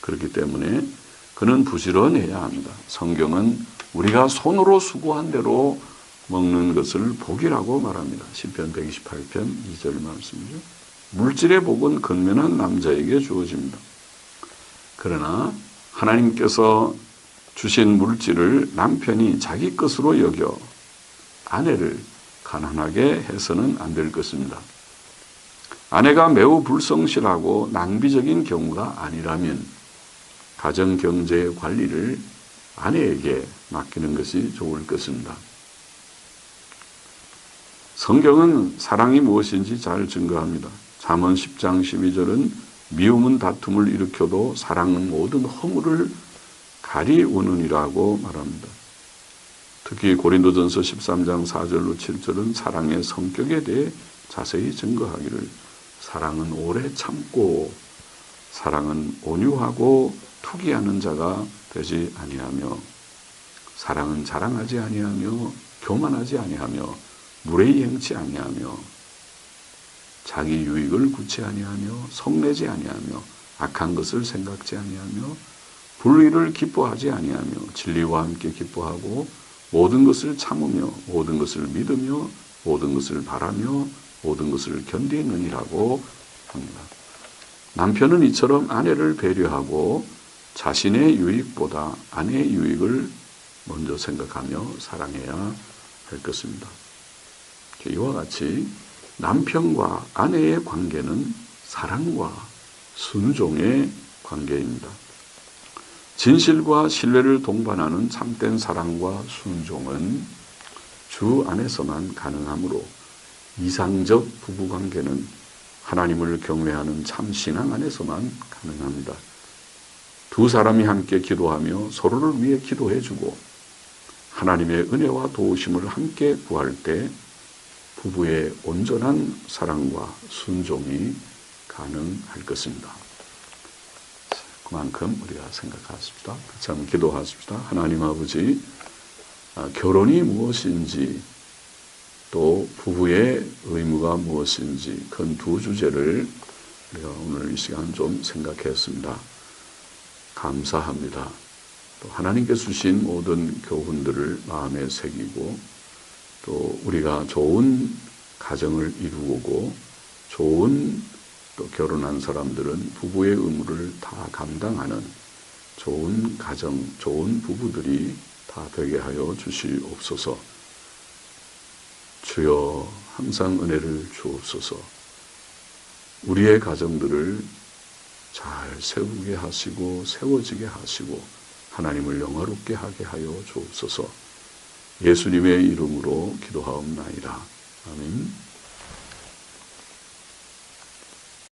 그렇기 때문에 그는 부지런해야 합니다. 성경은 우리가 손으로 수고한 대로 먹는 것을 복이라고 말합니다. 시편 128편 2절 말씀이죠. 물질의 복은 근면한 남자에게 주어집니다. 그러나 하나님께서 주신 물질을 남편이 자기 것으로 여겨 아내를 가난하게 해서는 안 될 것입니다. 아내가 매우 불성실하고 낭비적인 경우가 아니라면 가정 경제의 관리를 아내에게 맡기는 것이 좋을 것입니다. 성경은 사랑이 무엇인지 잘 증거합니다. 잠언 10장 12절은 미움은 다툼을 일으켜도 사랑은 모든 허물을 가리우느니라고 말합니다. 특히 고린도전서 13장 4절로 7절은 사랑의 성격에 대해 자세히 증거하기를 사랑은 오래 참고 사랑은 온유하고 투기하는 자가 되지 아니하며 사랑은 자랑하지 아니하며 교만하지 아니하며 무례히 행치 아니하며 자기 유익을 구치 아니하며 성내지 아니하며 악한 것을 생각지 아니하며 불의를 기뻐하지 아니하며 진리와 함께 기뻐하고 모든 것을 참으며 모든 것을 믿으며 모든 것을 바라며 모든 것을 견디느니라고 합니다. 남편은 이처럼 아내를 배려하고 자신의 유익보다 아내의 유익을 먼저 생각하며 사랑해야 할 것입니다. 이와 같이 남편과 아내의 관계는 사랑과 순종의 관계입니다. 진실과 신뢰를 동반하는 참된 사랑과 순종은 주 안에서만 가능하므로 이상적 부부관계는 하나님을 경외하는 참 신앙 안에서만 가능합니다. 두 사람이 함께 기도하며 서로를 위해 기도해주고 하나님의 은혜와 도우심을 함께 구할 때 부부의 온전한 사랑과 순종이 가능할 것입니다. 그만큼 우리가 생각하십시다. 같이 한번 기도하십시다. 하나님 아버지, 결혼이 무엇인지 또 부부의 의무가 무엇인지 큰 두 주제를 우리가 오늘 이 시간 좀 생각했습니다. 감사합니다. 또 하나님께서 주신 모든 교훈들을 마음에 새기고 또 우리가 좋은 가정을 이루고 좋은 또 결혼한 사람들은 부부의 의무를 다 감당하는 좋은 가정, 좋은 부부들이 다 되게 하여 주시옵소서. 주여 항상 은혜를 주옵소서. 우리의 가정들을 잘 세우게 하시고 세워지게 하시고 하나님을 영화롭게 하게 하여 주옵소서. 예수님의 이름으로 기도하옵나이다. 아멘.